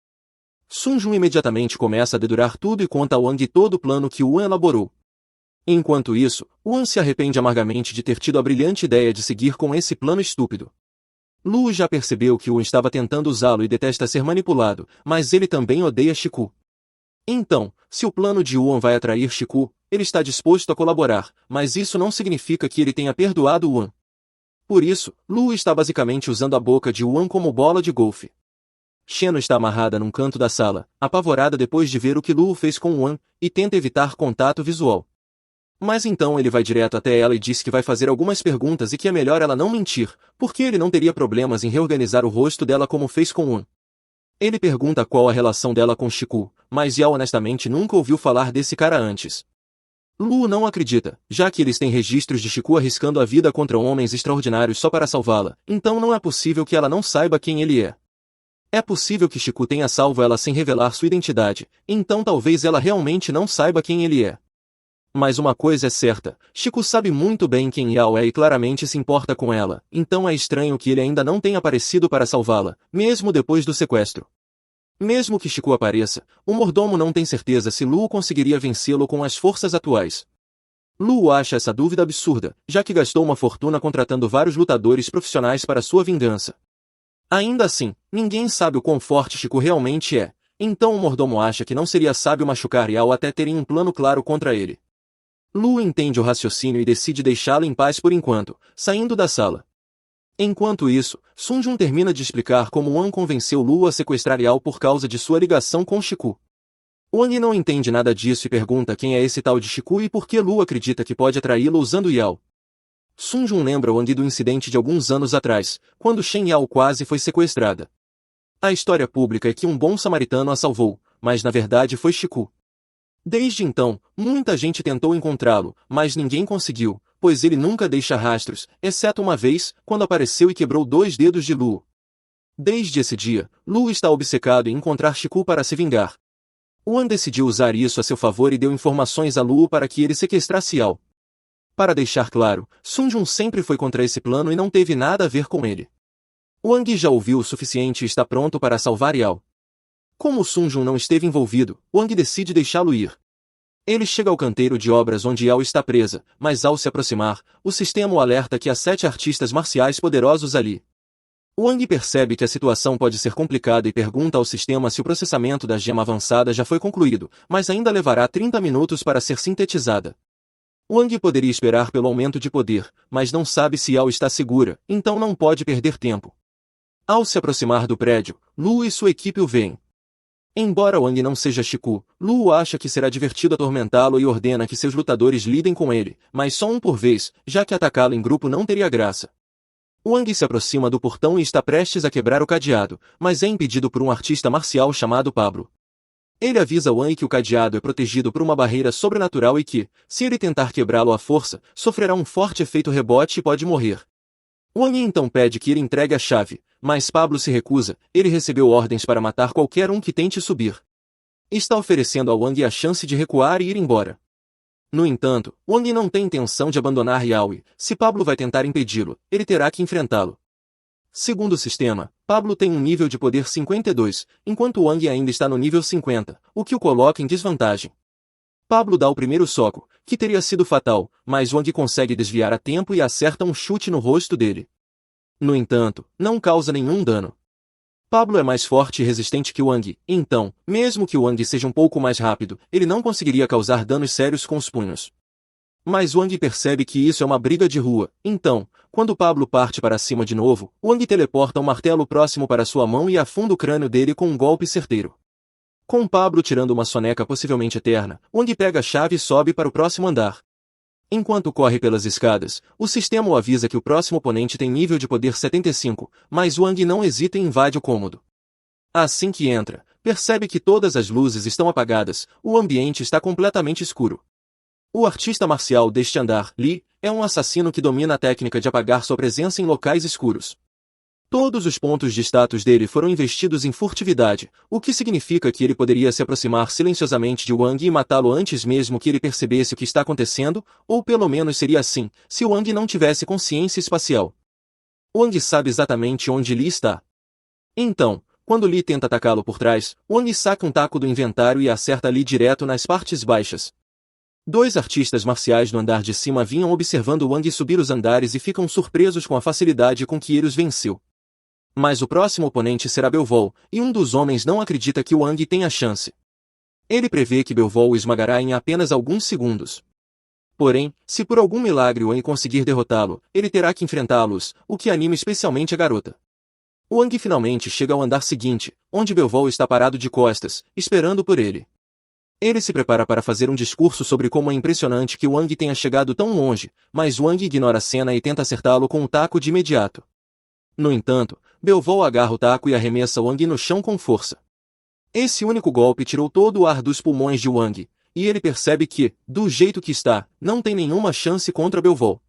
Sun Jun imediatamente começa a dedurar tudo e conta a Wang todo o plano que Wan elaborou. Enquanto isso, Wan se arrepende amargamente de ter tido a brilhante ideia de seguir com esse plano estúpido. Lu já percebeu que Wan estava tentando usá-lo e detesta ser manipulado, mas ele também odeia Chiku. Então, se o plano de Wan vai atrair Chiku, ele está disposto a colaborar, mas isso não significa que ele tenha perdoado Wan. Por isso, Lu está basicamente usando a boca de Wan como bola de golfe. Sheno está amarrada num canto da sala, apavorada depois de ver o que Lu fez com Wan, e tenta evitar contato visual. Mas então ele vai direto até ela e diz que vai fazer algumas perguntas e que é melhor ela não mentir, porque ele não teria problemas em reorganizar o rosto dela como fez com Wan. Ele pergunta qual a relação dela com Chiku, mas Yao honestamente nunca ouviu falar desse cara antes. Lu não acredita, já que eles têm registros de Chiku arriscando a vida contra homens extraordinários só para salvá-la, então não é possível que ela não saiba quem ele é. É possível que Chiku tenha salvo ela sem revelar sua identidade, então talvez ela realmente não saiba quem ele é. Mas uma coisa é certa, Chiku sabe muito bem quem Yao é e claramente se importa com ela, então é estranho que ele ainda não tenha aparecido para salvá-la, mesmo depois do sequestro. Mesmo que Chiku apareça, o mordomo não tem certeza se Lu conseguiria vencê-lo com as forças atuais. Lu acha essa dúvida absurda, já que gastou uma fortuna contratando vários lutadores profissionais para sua vingança. Ainda assim, ninguém sabe o quão forte Chiku realmente é, então o mordomo acha que não seria sábio machucar Yao até terem um plano claro contra ele. Lu entende o raciocínio e decide deixá-lo em paz por enquanto, saindo da sala. Enquanto isso, Sun Jun termina de explicar como Wan convenceu Lu a sequestrar Yao por causa de sua ligação com Chiku. Wang não entende nada disso e pergunta quem é esse tal de Chiku e por que Lu acredita que pode atraí-lo usando Yao. Sun Jun lembra Wang do incidente de alguns anos atrás, quando Shen Yao quase foi sequestrada. A história pública é que um bom samaritano a salvou, mas na verdade foi Chiku. Desde então, muita gente tentou encontrá-lo, mas ninguém conseguiu, pois ele nunca deixa rastros, exceto uma vez, quando apareceu e quebrou 2 dedos de Lu. Desde esse dia, Lu está obcecado em encontrar Chiku para se vingar. Wan decidiu usar isso a seu favor e deu informações a Lu para que ele sequestrasse Yao. Para deixar claro, Sun Jun sempre foi contra esse plano e não teve nada a ver com ele. Wang já ouviu o suficiente e está pronto para salvar Yao. Como Sun Jun não esteve envolvido, Wang decide deixá-lo ir. Ele chega ao canteiro de obras onde Yao está presa, mas ao se aproximar, o sistema o alerta que há 7 artistas marciais poderosos ali. Wang percebe que a situação pode ser complicada e pergunta ao sistema se o processamento da gema avançada já foi concluído, mas ainda levará 30 minutos para ser sintetizada. Wang poderia esperar pelo aumento de poder, mas não sabe se Yao está segura, então não pode perder tempo. Ao se aproximar do prédio, Lu e sua equipe o veem. Embora Wang não seja Chiku, Lu acha que será divertido atormentá-lo e ordena que seus lutadores lidem com ele, mas só um por vez, já que atacá-lo em grupo não teria graça. Wang se aproxima do portão e está prestes a quebrar o cadeado, mas é impedido por um artista marcial chamado Pablo. Ele avisa Wang que o cadeado é protegido por uma barreira sobrenatural e que, se ele tentar quebrá-lo à força, sofrerá um forte efeito rebote e pode morrer. Wang então pede que ele entregue a chave, mas Pablo se recusa, ele recebeu ordens para matar qualquer um que tente subir. Está oferecendo a Wang a chance de recuar e ir embora. No entanto, Wang não tem intenção de abandonar Yaoi. Se Pablo vai tentar impedi-lo, ele terá que enfrentá-lo. Segundo o sistema, Pablo tem um nível de poder 52, enquanto Wang ainda está no nível 50, o que o coloca em desvantagem. Pablo dá o primeiro soco, que teria sido fatal, mas Wang consegue desviar a tempo e acerta um chute no rosto dele. No entanto, não causa nenhum dano. Pablo é mais forte e resistente que Wang, então, mesmo que Wang seja um pouco mais rápido, ele não conseguiria causar danos sérios com os punhos. Mas Wang percebe que isso é uma briga de rua, então, quando Pablo parte para cima de novo, Wang teleporta um martelo próximo para sua mão e afunda o crânio dele com um golpe certeiro. Com Pablo tirando uma soneca possivelmente eterna, Wang pega a chave e sobe para o próximo andar. Enquanto corre pelas escadas, o sistema o avisa que o próximo oponente tem nível de poder 75, mas Wang não hesita e invade o cômodo. Assim que entra, percebe que todas as luzes estão apagadas, o ambiente está completamente escuro. O artista marcial deste andar, Lee, é um assassino que domina a técnica de apagar sua presença em locais escuros. Todos os pontos de status dele foram investidos em furtividade, o que significa que ele poderia se aproximar silenciosamente de Wang e matá-lo antes mesmo que ele percebesse o que está acontecendo, ou pelo menos seria assim, se Wang não tivesse consciência espacial. Wang sabe exatamente onde Lee está. Então, quando Lee tenta atacá-lo por trás, Wang saca um taco do inventário e acerta Lee direto nas partes baixas. Dois artistas marciais no andar de cima vinham observando Wang subir os andares e ficam surpresos com a facilidade com que ele os venceu. Mas o próximo oponente será Belvol, e um dos homens não acredita que Wang tenha chance. Ele prevê que Belvol o esmagará em apenas alguns segundos. Porém, se por algum milagre Wang conseguir derrotá-lo, ele terá que enfrentá-los, o que anima especialmente a garota. Wang finalmente chega ao andar seguinte, onde Belvol está parado de costas, esperando por ele. Ele se prepara para fazer um discurso sobre como é impressionante que Wang tenha chegado tão longe, mas Wang ignora a cena e tenta acertá-lo com um taco de imediato. No entanto, Belvol agarra o taco e arremessa Wang no chão com força. Esse único golpe tirou todo o ar dos pulmões de Wang, e ele percebe que, do jeito que está, não tem nenhuma chance contra Belvol.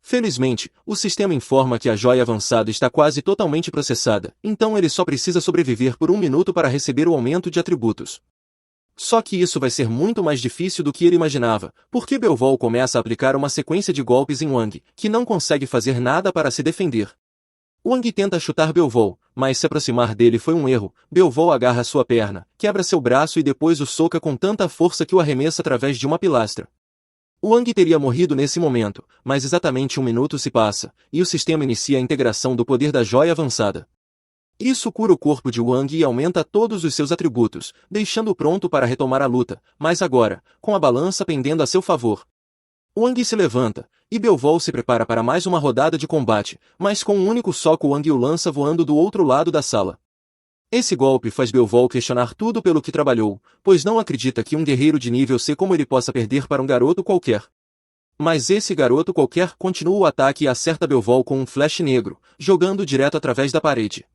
Felizmente, o sistema informa que a joia avançada está quase totalmente processada, então ele só precisa sobreviver por 1 minuto para receber o aumento de atributos. Só que isso vai ser muito mais difícil do que ele imaginava, porque Belvol começa a aplicar uma sequência de golpes em Wang, que não consegue fazer nada para se defender. Wang tenta chutar Belvol, mas se aproximar dele foi um erro. Belvol agarra sua perna, quebra seu braço e depois o soca com tanta força que o arremessa através de uma pilastra. Wang teria morrido nesse momento, mas exatamente 1 minuto se passa, e o sistema inicia a integração do poder da joia avançada. Isso cura o corpo de Wang e aumenta todos os seus atributos, deixando-o pronto para retomar a luta, mas agora, com a balança pendendo a seu favor. Wang se levanta, e Belvol se prepara para mais uma rodada de combate, mas com um único soco Wang o lança voando do outro lado da sala. Esse golpe faz Belvol questionar tudo pelo que trabalhou, pois não acredita que um guerreiro de nível C como ele possa perder para um garoto qualquer. Mas esse garoto qualquer continua o ataque e acerta Belvol com um flash negro, jogando direto através da parede.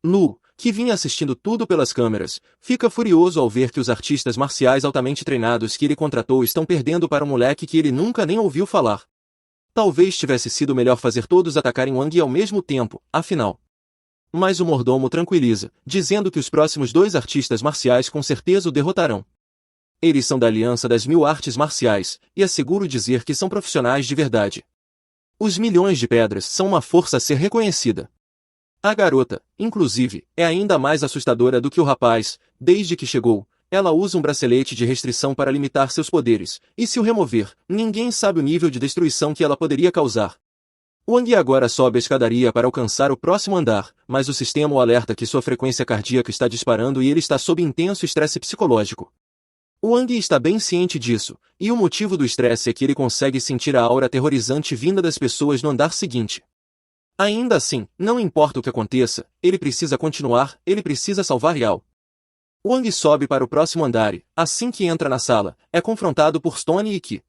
Lu, que vinha assistindo tudo pelas câmeras, fica furioso ao ver que os artistas marciais altamente treinados que ele contratou estão perdendo para um moleque que ele nunca nem ouviu falar. Talvez tivesse sido melhor fazer todos atacarem Wang ao mesmo tempo, afinal. Mas o mordomo tranquiliza, dizendo que os próximos 2 artistas marciais com certeza o derrotarão. Eles são da Aliança das 1000 Artes Marciais, e é seguro dizer que são profissionais de verdade. Os milhões de pedras são uma força a ser reconhecida. A garota, inclusive, é ainda mais assustadora do que o rapaz. Desde que chegou, ela usa um bracelete de restrição para limitar seus poderes, e se o remover, ninguém sabe o nível de destruição que ela poderia causar. Wang agora sobe a escadaria para alcançar o próximo andar, mas o sistema o alerta que sua frequência cardíaca está disparando e ele está sob intenso estresse psicológico. Wang está bem ciente disso, e o motivo do estresse é que ele consegue sentir a aura aterrorizante vinda das pessoas no andar seguinte. Ainda assim, não importa o que aconteça, ele precisa continuar, ele precisa salvar Yao. Wang sobe para o próximo andar e, assim que entra na sala, é confrontado por Stone e Ki.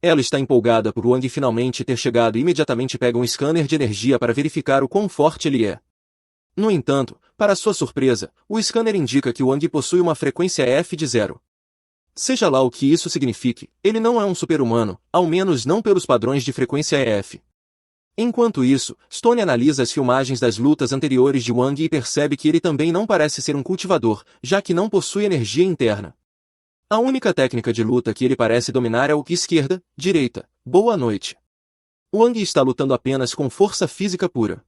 Ela está empolgada por Wang finalmente ter chegado e imediatamente pega um scanner de energia para verificar o quão forte ele é. No entanto, para sua surpresa, o scanner indica que Wang possui uma frequência F de 0. Seja lá o que isso signifique, ele não é um super-humano, ao menos não pelos padrões de frequência F. Enquanto isso, Stone analisa as filmagens das lutas anteriores de Wang e percebe que ele também não parece ser um cultivador, já que não possui energia interna. A única técnica de luta que ele parece dominar é o esquerda, direita, boa noite. Wang está lutando apenas com força física pura.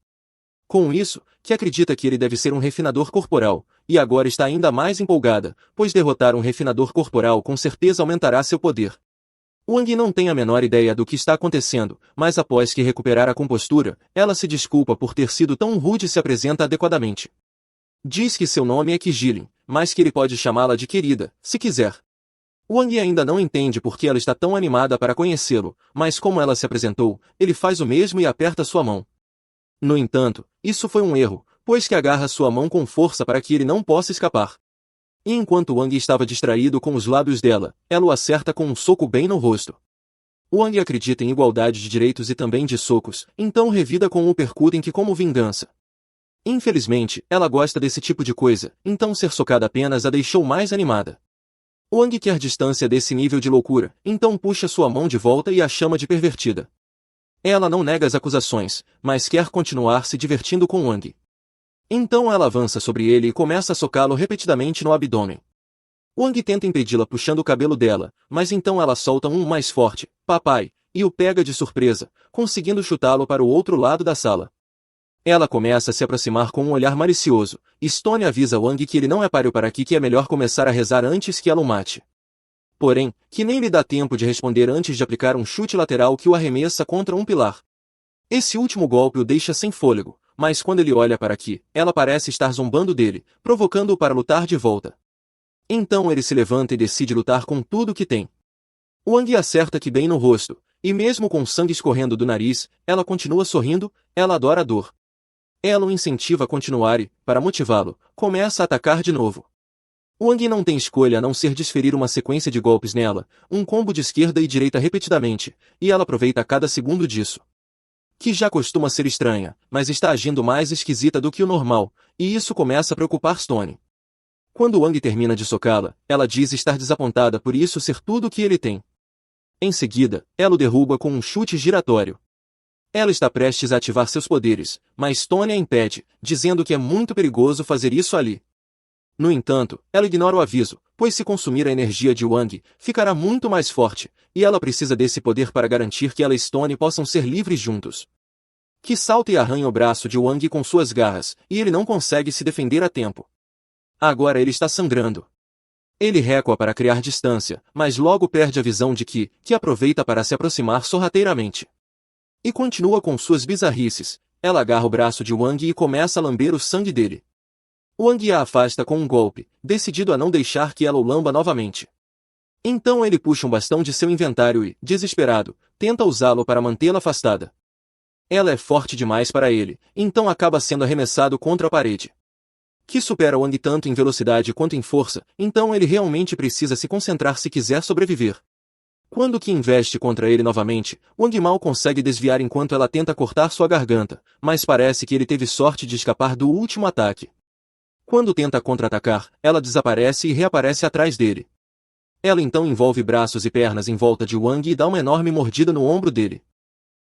Com isso, que acredita que ele deve ser um refinador corporal, e agora está ainda mais empolgada, pois derrotar um refinador corporal com certeza aumentará seu poder. Wang não tem a menor ideia do que está acontecendo, mas após que recuperar a compostura, ela se desculpa por ter sido tão rude e se apresenta adequadamente. Diz que seu nome é Kijilin, mas que ele pode chamá-la de querida, se quiser. Wang ainda não entende por que ela está tão animada para conhecê-lo, mas como ela se apresentou, ele faz o mesmo e aperta sua mão. No entanto, isso foi um erro, pois que agarra sua mão com força para que ele não possa escapar. E enquanto Wang estava distraído com os lábios dela, ela o acerta com um soco bem no rosto. Wang acredita em igualdade de direitos e também de socos, então revida com o percutem-que como vingança. Infelizmente, ela gosta desse tipo de coisa, então ser socada apenas a deixou mais animada. Wang quer distância desse nível de loucura, então puxa sua mão de volta e a chama de pervertida. Ela não nega as acusações, mas quer continuar se divertindo com Wang. Então ela avança sobre ele e começa a socá-lo repetidamente no abdômen. Wang tenta impedi-la puxando o cabelo dela, mas então ela solta um mais forte, papai, e o pega de surpresa, conseguindo chutá-lo para o outro lado da sala. Ela começa a se aproximar com um olhar malicioso, e Stone avisa Wang que ele não é páreo para aqui, que é melhor começar a rezar antes que ela o mate. Porém, que nem lhe dá tempo de responder antes de aplicar um chute lateral que o arremessa contra um pilar. Esse último golpe o deixa sem fôlego, mas quando ele olha para aqui, ela parece estar zombando dele, provocando-o para lutar de volta. Então ele se levanta e decide lutar com tudo que tem. Wang acerta que bem no rosto, e mesmo com sangue escorrendo do nariz, ela continua sorrindo, ela adora a dor. Ela o incentiva a continuar e, para motivá-lo, começa a atacar de novo. Wang não tem escolha a não ser desferir uma sequência de golpes nela, um combo de esquerda e direita repetidamente, e ela aproveita cada segundo disso. Que já costuma ser estranha, mas está agindo mais esquisita do que o normal, e isso começa a preocupar Stone. Quando Wang termina de socá-la, ela diz estar desapontada por isso ser tudo o que ele tem. Em seguida, ela o derruba com um chute giratório. Ela está prestes a ativar seus poderes, mas Stone a impede, dizendo que é muito perigoso fazer isso ali. No entanto, ela ignora o aviso, pois se consumir a energia de Wang, ficará muito mais forte, e ela precisa desse poder para garantir que ela e Stone possam ser livres juntos. Que salta e arranha o braço de Wang com suas garras, e ele não consegue se defender a tempo. Agora ele está sangrando. Ele recua para criar distância, mas logo perde a visão de que aproveita para se aproximar sorrateiramente. E continua com suas bizarrices. Ela agarra o braço de Wang e começa a lamber o sangue dele. Wang a afasta com um golpe, decidido a não deixar que ela o lamba novamente. Então ele puxa um bastão de seu inventário e, desesperado, tenta usá-lo para mantê-la afastada. Ela é forte demais para ele, então acaba sendo arremessado contra a parede. Que supera Wang tanto em velocidade quanto em força, então ele realmente precisa se concentrar se quiser sobreviver. Quando que investe contra ele novamente, Wang mal consegue desviar enquanto ela tenta cortar sua garganta, mas parece que ele teve sorte de escapar do último ataque. Quando tenta contra-atacar, ela desaparece e reaparece atrás dele. Ela então envolve braços e pernas em volta de Wang e dá uma enorme mordida no ombro dele.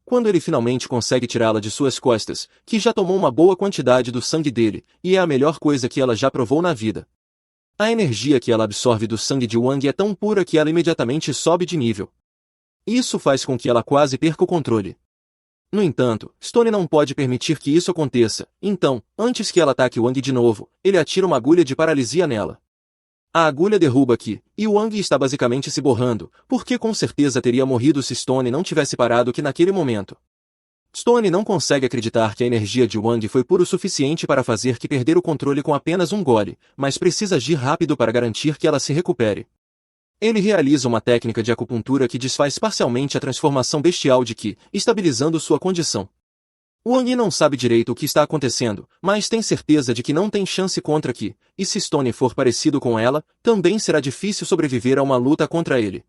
Quando ele finalmente consegue tirá-la de suas costas, que já tomou uma boa quantidade do sangue dele, e é a melhor coisa que ela já provou na vida. A energia que ela absorve do sangue de Wang é tão pura que ela imediatamente sobe de nível. Isso faz com que ela quase perca o controle. No entanto, Stone não pode permitir que isso aconteça, então, antes que ela ataque Wang de novo, ele atira uma agulha de paralisia nela. A agulha derruba Ki, e Wang está basicamente se borrando, porque com certeza teria morrido se Stone não tivesse parado Ki naquele momento. Stone não consegue acreditar que a energia de Wang foi pura o suficiente para fazer Ki perder o controle com apenas um gole, mas precisa agir rápido para garantir que ela se recupere. Ele realiza uma técnica de acupuntura que desfaz parcialmente a transformação bestial de Ki, estabilizando sua condição. Wang não sabe direito o que está acontecendo, mas tem certeza de que não tem chance contra Ki, e se Stone for parecido com ela, também será difícil sobreviver a uma luta contra ele.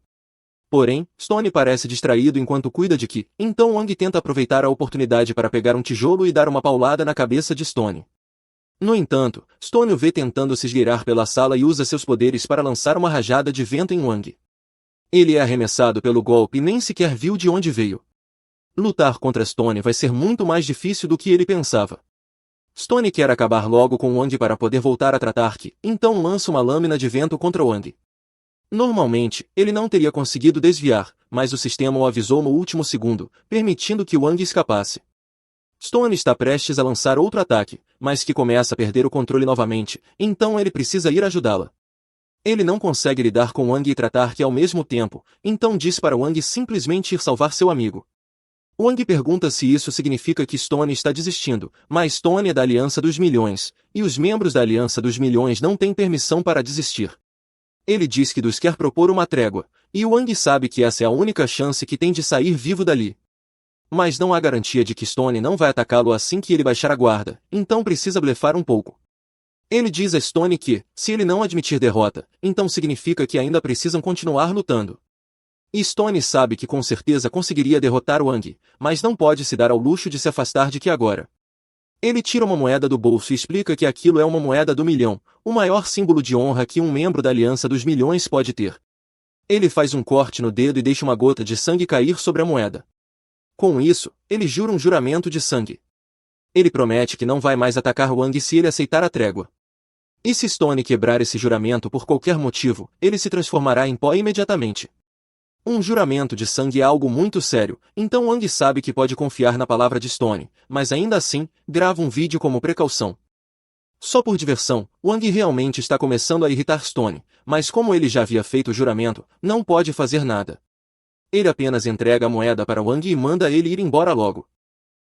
Porém, Stone parece distraído enquanto cuida de Ki, então Wang tenta aproveitar a oportunidade para pegar um tijolo e dar uma paulada na cabeça de Stone. No entanto, Stone o vê tentando se esgueirar pela sala e usa seus poderes para lançar uma rajada de vento em Wang. Ele é arremessado pelo golpe e nem sequer viu de onde veio. Lutar contra Stone vai ser muito mais difícil do que ele pensava. Stone quer acabar logo com Wang para poder voltar a tratar Ki, então lança uma lâmina de vento contra Wang. Normalmente, ele não teria conseguido desviar, mas o sistema o avisou no último segundo, permitindo que Wang escapasse. Stone está prestes a lançar outro ataque, mas Ki começa a perder o controle novamente, então ele precisa ir ajudá-la. Ele não consegue lidar com Wang e tratar Ki ao mesmo tempo, então diz para Wang simplesmente ir salvar seu amigo. Wang pergunta se isso significa que Stone está desistindo, mas Stone é da Aliança dos Milhões, e os membros da Aliança dos Milhões não têm permissão para desistir. Ele diz que quer propor uma trégua, e Wang sabe que essa é a única chance que tem de sair vivo dali. Mas não há garantia de que Stone não vai atacá-lo assim que ele baixar a guarda, então precisa blefar um pouco. Ele diz a Stone que, se ele não admitir derrota, então significa que ainda precisam continuar lutando. E Stone sabe que com certeza conseguiria derrotar Wang, mas não pode se dar ao luxo de se afastar de Ki agora. Ele tira uma moeda do bolso e explica que aquilo é uma moeda do milhão, o maior símbolo de honra que um membro da Aliança dos Milhões pode ter. Ele faz um corte no dedo e deixa uma gota de sangue cair sobre a moeda. Com isso, ele jura um juramento de sangue. Ele promete que não vai mais atacar Wang se ele aceitar a trégua. E se Stone quebrar esse juramento por qualquer motivo, ele se transformará em pó imediatamente. Um juramento de sangue é algo muito sério, então Wang sabe que pode confiar na palavra de Stone, mas ainda assim, grava um vídeo como precaução. Só por diversão, Wang realmente está começando a irritar Stone, mas como ele já havia feito o juramento, não pode fazer nada. Ele apenas entrega a moeda para Wang e manda ele ir embora logo.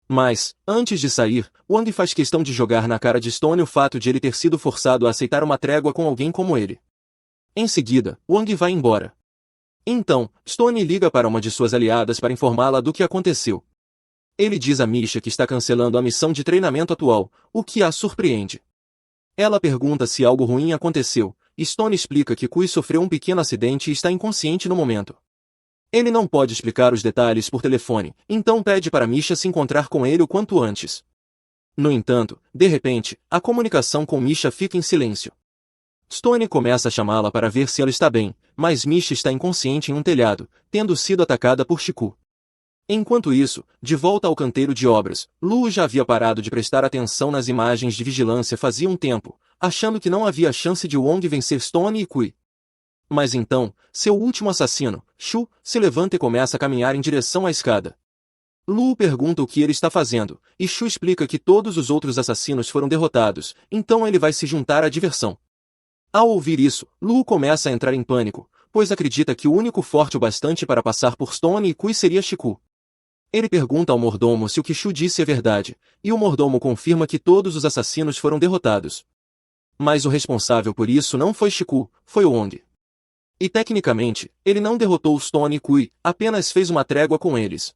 Mas, antes de sair, Wang faz questão de jogar na cara de Stone o fato de ele ter sido forçado a aceitar uma trégua com alguém como ele. Em seguida, Wang vai embora. Então, Stone liga para uma de suas aliadas para informá-la do que aconteceu. Ele diz a Misha que está cancelando a missão de treinamento atual, o que a surpreende. Ela pergunta se algo ruim aconteceu, e Stone explica que Kui sofreu um pequeno acidente e está inconsciente no momento. Ele não pode explicar os detalhes por telefone, então pede para Misha se encontrar com ele o quanto antes. No entanto, de repente, a comunicação com Misha fica em silêncio. Stone começa a chamá-la para ver se ela está bem, mas Misha está inconsciente em um telhado, tendo sido atacada por Shiku. Enquanto isso, de volta ao canteiro de obras, Lu já havia parado de prestar atenção nas imagens de vigilância fazia um tempo, achando que não havia chance de Wong vencer Stone e Kui. Mas então, seu último assassino, Shu, se levanta e começa a caminhar em direção à escada. Lu pergunta o que ele está fazendo, e Shu explica que todos os outros assassinos foram derrotados, então ele vai se juntar à diversão. Ao ouvir isso, Lu começa a entrar em pânico, pois acredita que o único forte o bastante para passar por Stone e Kui seria Shiku. Ele pergunta ao mordomo se o que Shu disse é verdade, e o mordomo confirma que todos os assassinos foram derrotados. Mas o responsável por isso não foi Shiku, foi Wong. E tecnicamente, ele não derrotou Stone e Kui, apenas fez uma trégua com eles.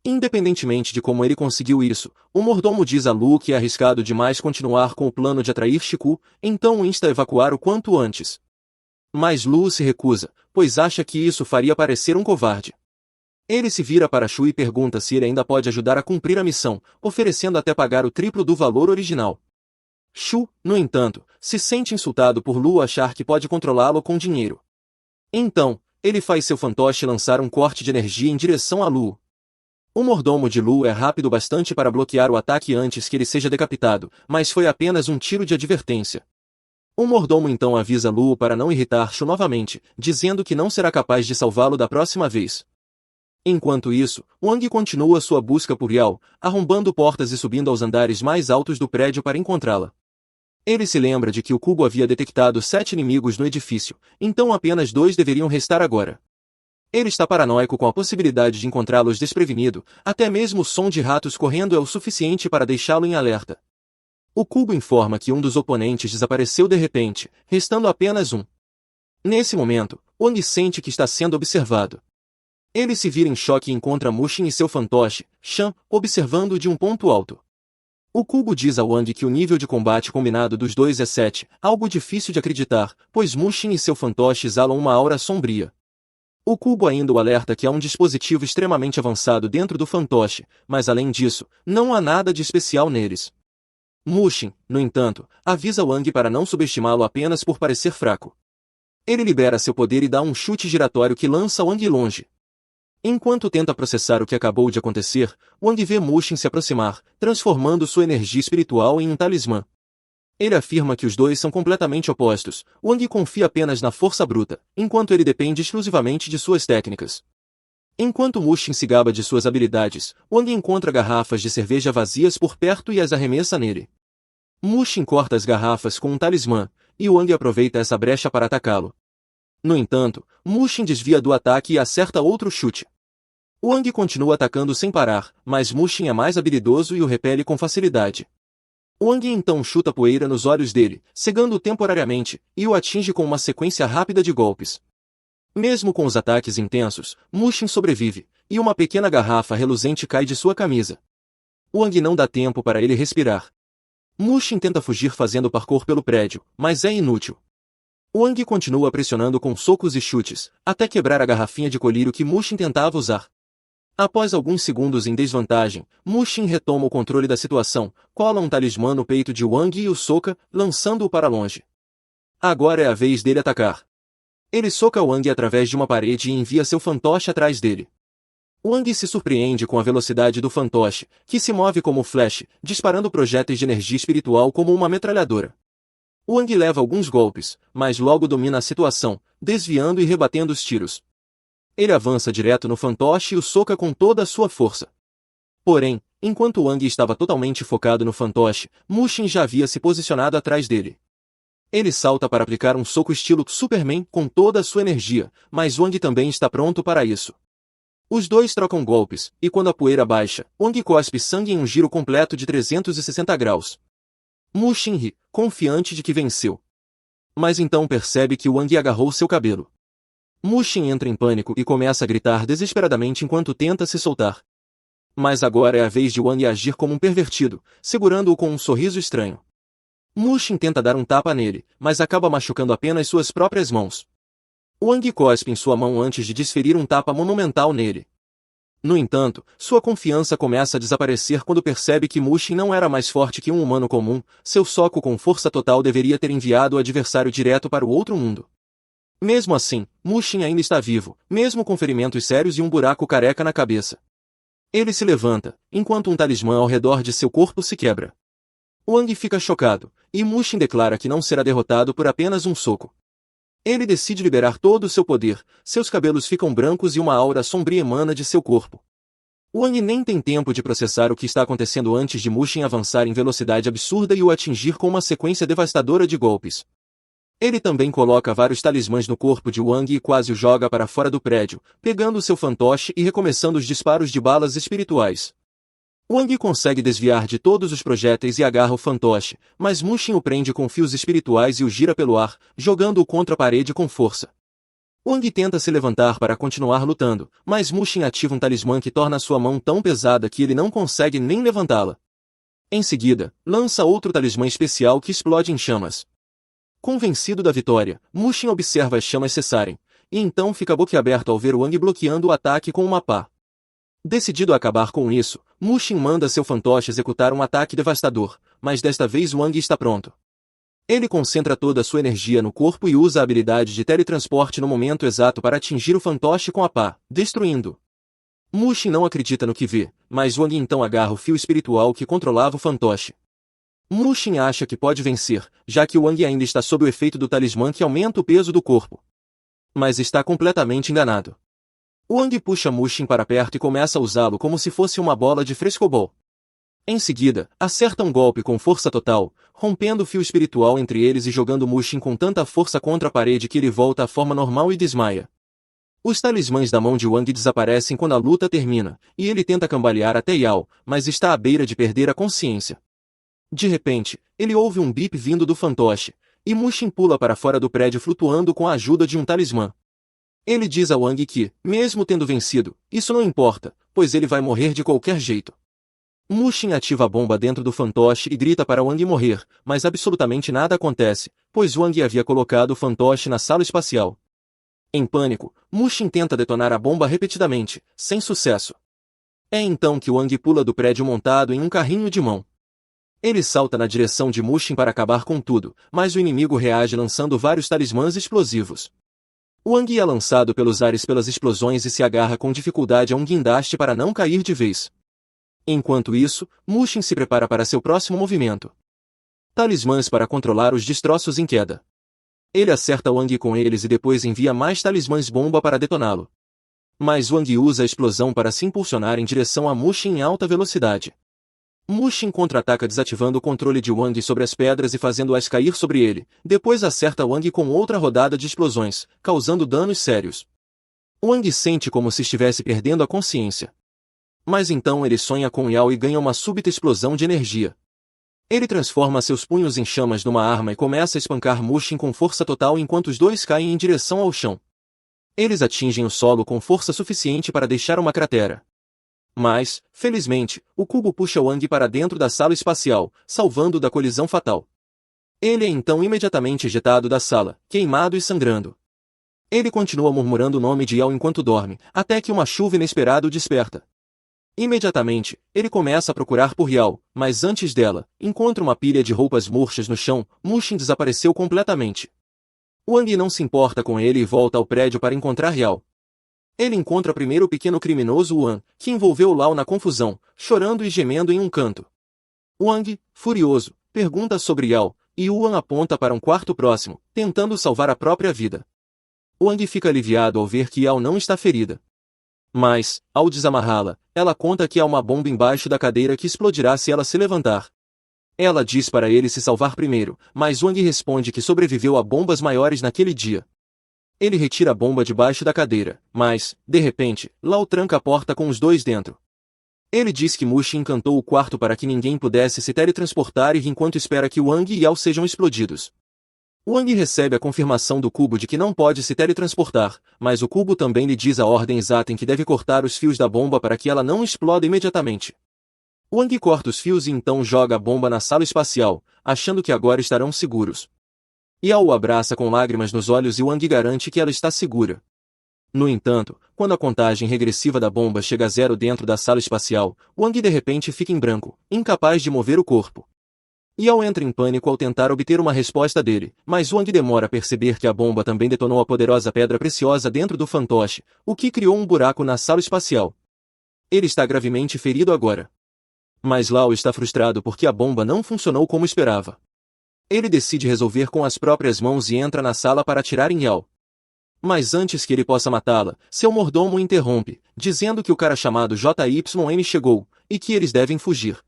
Independentemente de como ele conseguiu isso, o mordomo diz a Lu que é arriscado demais continuar com o plano de atrair Shiku, então insta a evacuar o quanto antes. Mas Lu se recusa, pois acha que isso faria parecer um covarde. Ele se vira para Shu e pergunta se ele ainda pode ajudar a cumprir a missão, oferecendo até pagar o triplo do valor original. Shu, no entanto, se sente insultado por Lu achar que pode controlá-lo com dinheiro. Então, ele faz seu fantoche lançar um corte de energia em direção a Lu. O mordomo de Lu é rápido bastante para bloquear o ataque antes que ele seja decapitado, mas foi apenas um tiro de advertência. O mordomo então avisa Lu para não irritar Shu novamente, dizendo que não será capaz de salvá-lo da próxima vez. Enquanto isso, Wang continua sua busca por Yao, arrombando portas e subindo aos andares mais altos do prédio para encontrá-la. Ele se lembra de que o cubo havia detectado 7 inimigos no edifício, então apenas 2 deveriam restar agora. Ele está paranoico com a possibilidade de encontrá-los desprevenido, até mesmo o som de ratos correndo é o suficiente para deixá-lo em alerta. O cubo informa que um dos oponentes desapareceu de repente, restando apenas um. Nesse momento, Wang sente que está sendo observado. Ele se vira em choque e encontra Mushin e seu fantoche, Shan, observando de um ponto alto. O cubo diz a Wang que o nível de combate combinado dos dois é 7, algo difícil de acreditar, pois Mushin e seu fantoche exalam uma aura sombria. O cubo ainda o alerta que há um dispositivo extremamente avançado dentro do fantoche, mas além disso, não há nada de especial neles. Mushin, no entanto, avisa Wang para não subestimá-lo apenas por parecer fraco. Ele libera seu poder e dá um chute giratório que lança Wang longe. Enquanto tenta processar o que acabou de acontecer, Wang vê Mushin se aproximar, transformando sua energia espiritual em um talismã. Ele afirma que os dois são completamente opostos. Wang confia apenas na força bruta, enquanto ele depende exclusivamente de suas técnicas. Enquanto Mushin se gaba de suas habilidades, Wang encontra garrafas de cerveja vazias por perto e as arremessa nele. Mushin corta as garrafas com um talismã, e Wang aproveita essa brecha para atacá-lo. No entanto, Mushin desvia do ataque e acerta outro chute. Wang continua atacando sem parar, mas Mushin é mais habilidoso e o repele com facilidade. Wang então chuta poeira nos olhos dele, cegando-o temporariamente, e o atinge com uma sequência rápida de golpes. Mesmo com os ataques intensos, Mushin sobrevive, e uma pequena garrafa reluzente cai de sua camisa. Wang não dá tempo para ele respirar. Mushin tenta fugir fazendo parkour pelo prédio, mas é inútil. Wang continua pressionando com socos e chutes, até quebrar a garrafinha de colírio que Mushin tentava usar. Após alguns segundos em desvantagem, Mushin retoma o controle da situação, cola um talismã no peito de Wang e o soca, lançando-o para longe. Agora é a vez dele atacar. Ele soca Wang através de uma parede e envia seu fantoche atrás dele. Wang se surpreende com a velocidade do fantoche, que se move como flash, disparando projéteis de energia espiritual como uma metralhadora. Wang leva alguns golpes, mas logo domina a situação, desviando e rebatendo os tiros. Ele avança direto no fantoche e o soca com toda a sua força. Porém, enquanto Wang estava totalmente focado no fantoche, Mushin já havia se posicionado atrás dele. Ele salta para aplicar um soco estilo Superman com toda a sua energia, mas Wang também está pronto para isso. Os dois trocam golpes, e quando a poeira baixa, Wang cospe sangue em um giro completo de 360 graus. Mushin ri, confiante de que venceu. Mas então percebe que Wang agarrou seu cabelo. Mushin entra em pânico e começa a gritar desesperadamente enquanto tenta se soltar. Mas agora é a vez de Wang agir como um pervertido, segurando-o com um sorriso estranho. Mushin tenta dar um tapa nele, mas acaba machucando apenas suas próprias mãos. Wang cospe em sua mão antes de desferir um tapa monumental nele. No entanto, sua confiança começa a desaparecer quando percebe que Mushin não era mais forte que um humano comum. Seu soco com força total deveria ter enviado o adversário direto para o outro mundo. Mesmo assim, Mushin ainda está vivo, mesmo com ferimentos sérios e um buraco careca na cabeça. Ele se levanta, enquanto um talismã ao redor de seu corpo se quebra. Wang fica chocado, e Mushin declara que não será derrotado por apenas um soco. Ele decide liberar todo o seu poder, seus cabelos ficam brancos e uma aura sombria emana de seu corpo. Wang nem tem tempo de processar o que está acontecendo antes de Mushin avançar em velocidade absurda e o atingir com uma sequência devastadora de golpes. Ele também coloca vários talismãs no corpo de Wang e quase o joga para fora do prédio, pegando seu fantoche e recomeçando os disparos de balas espirituais. Wang consegue desviar de todos os projéteis e agarra o fantoche, mas Mushin o prende com fios espirituais e o gira pelo ar, jogando-o contra a parede com força. Wang tenta se levantar para continuar lutando, mas Mushin ativa um talismã que torna sua mão tão pesada que ele não consegue nem levantá-la. Em seguida, lança outro talismã especial que explode em chamas. Convencido da vitória, Mushin observa as chamas cessarem, e então fica boquiaberto ao ver Wang bloqueando o ataque com uma pá. Decidido a acabar com isso, Mushin manda seu fantoche executar um ataque devastador, mas desta vez Wang está pronto. Ele concentra toda a sua energia no corpo e usa a habilidade de teletransporte no momento exato para atingir o fantoche com a pá, destruindo-o. Mushin não acredita no que vê, mas Wang então agarra o fio espiritual que controlava o fantoche. Mushin acha que pode vencer, já que Wang ainda está sob o efeito do talismã que aumenta o peso do corpo. Mas está completamente enganado. Wang puxa Mushin para perto e começa a usá-lo como se fosse uma bola de frescobol. Em seguida, acerta um golpe com força total, rompendo o fio espiritual entre eles e jogando Mushin com tanta força contra a parede que ele volta à forma normal e desmaia. Os talismãs da mão de Wang desaparecem quando a luta termina, e ele tenta cambalear até Yao, mas está à beira de perder a consciência. De repente, ele ouve um bip vindo do fantoche, e Mushin pula para fora do prédio flutuando com a ajuda de um talismã. Ele diz a Wang que, mesmo tendo vencido, isso não importa, pois ele vai morrer de qualquer jeito. Mushin ativa a bomba dentro do fantoche e grita para Wang morrer, mas absolutamente nada acontece, pois Wang havia colocado o fantoche na sala espacial. Em pânico, Mushin tenta detonar a bomba repetidamente, sem sucesso. É então que Wang pula do prédio montado em um carrinho de mão. Ele salta na direção de Mushin para acabar com tudo, mas o inimigo reage lançando vários talismãs explosivos. Wang é lançado pelos ares pelas explosões e se agarra com dificuldade a um guindaste para não cair de vez. Enquanto isso, Mushin se prepara para seu próximo movimento. Talismãs para controlar os destroços em queda. Ele acerta Wang com eles e depois envia mais talismãs bomba para detoná-lo. Mas Wang usa a explosão para se impulsionar em direção a Mushin em alta velocidade. Mushin contra-ataca desativando o controle de Wang sobre as pedras e fazendo-as cair sobre ele, depois acerta Wang com outra rodada de explosões, causando danos sérios. Wang sente como se estivesse perdendo a consciência. Mas então ele sonha com Yao e ganha uma súbita explosão de energia. Ele transforma seus punhos em chamas numa arma e começa a espancar Mushin com força total enquanto os dois caem em direção ao chão. Eles atingem o solo com força suficiente para deixar uma cratera. Mas, felizmente, o cubo puxa Wang para dentro da sala espacial, salvando-o da colisão fatal. Ele é então imediatamente ejetado da sala, queimado e sangrando. Ele continua murmurando o nome de Yao enquanto dorme, até que uma chuva inesperada o desperta. Imediatamente, ele começa a procurar por Yao, mas antes dela, encontra uma pilha de roupas murchas no chão. Mushin desapareceu completamente. Wang não se importa com ele e volta ao prédio para encontrar Yao. Ele encontra primeiro o pequeno criminoso Wan, que envolveu Lao na confusão, chorando e gemendo em um canto. Wang, furioso, pergunta sobre Yao, e Wan aponta para um quarto próximo, tentando salvar a própria vida. Wang fica aliviado ao ver que Yao não está ferida. Mas, ao desamarrá-la, ela conta que há uma bomba embaixo da cadeira que explodirá se ela se levantar. Ela diz para ele se salvar primeiro, mas Wang responde que sobreviveu a bombas maiores naquele dia. Ele retira a bomba debaixo da cadeira, mas, de repente, Lao tranca a porta com os dois dentro. Ele diz que Mushin encantou o quarto para que ninguém pudesse se teletransportar e enquanto espera que Wang e Yao sejam explodidos. Wang recebe a confirmação do cubo de que não pode se teletransportar, mas o cubo também lhe diz a ordem exata em que deve cortar os fios da bomba para que ela não exploda imediatamente. Wang corta os fios e então joga a bomba na sala espacial, achando que agora estarão seguros. Yao o abraça com lágrimas nos olhos e Wang garante que ela está segura. No entanto, quando a contagem regressiva da bomba chega a zero dentro da sala espacial, Wang de repente fica em branco, incapaz de mover o corpo. Yao entra em pânico ao tentar obter uma resposta dele, mas Wang demora a perceber que a bomba também detonou a poderosa pedra preciosa dentro do fantoche, o que criou um buraco na sala espacial. Ele está gravemente ferido agora. Mas Lao está frustrado porque a bomba não funcionou como esperava. Ele decide resolver com as próprias mãos e entra na sala para atirar em Yao. Mas antes que ele possa matá-la, seu mordomo o interrompe, dizendo que o cara chamado JYN chegou, e que eles devem fugir.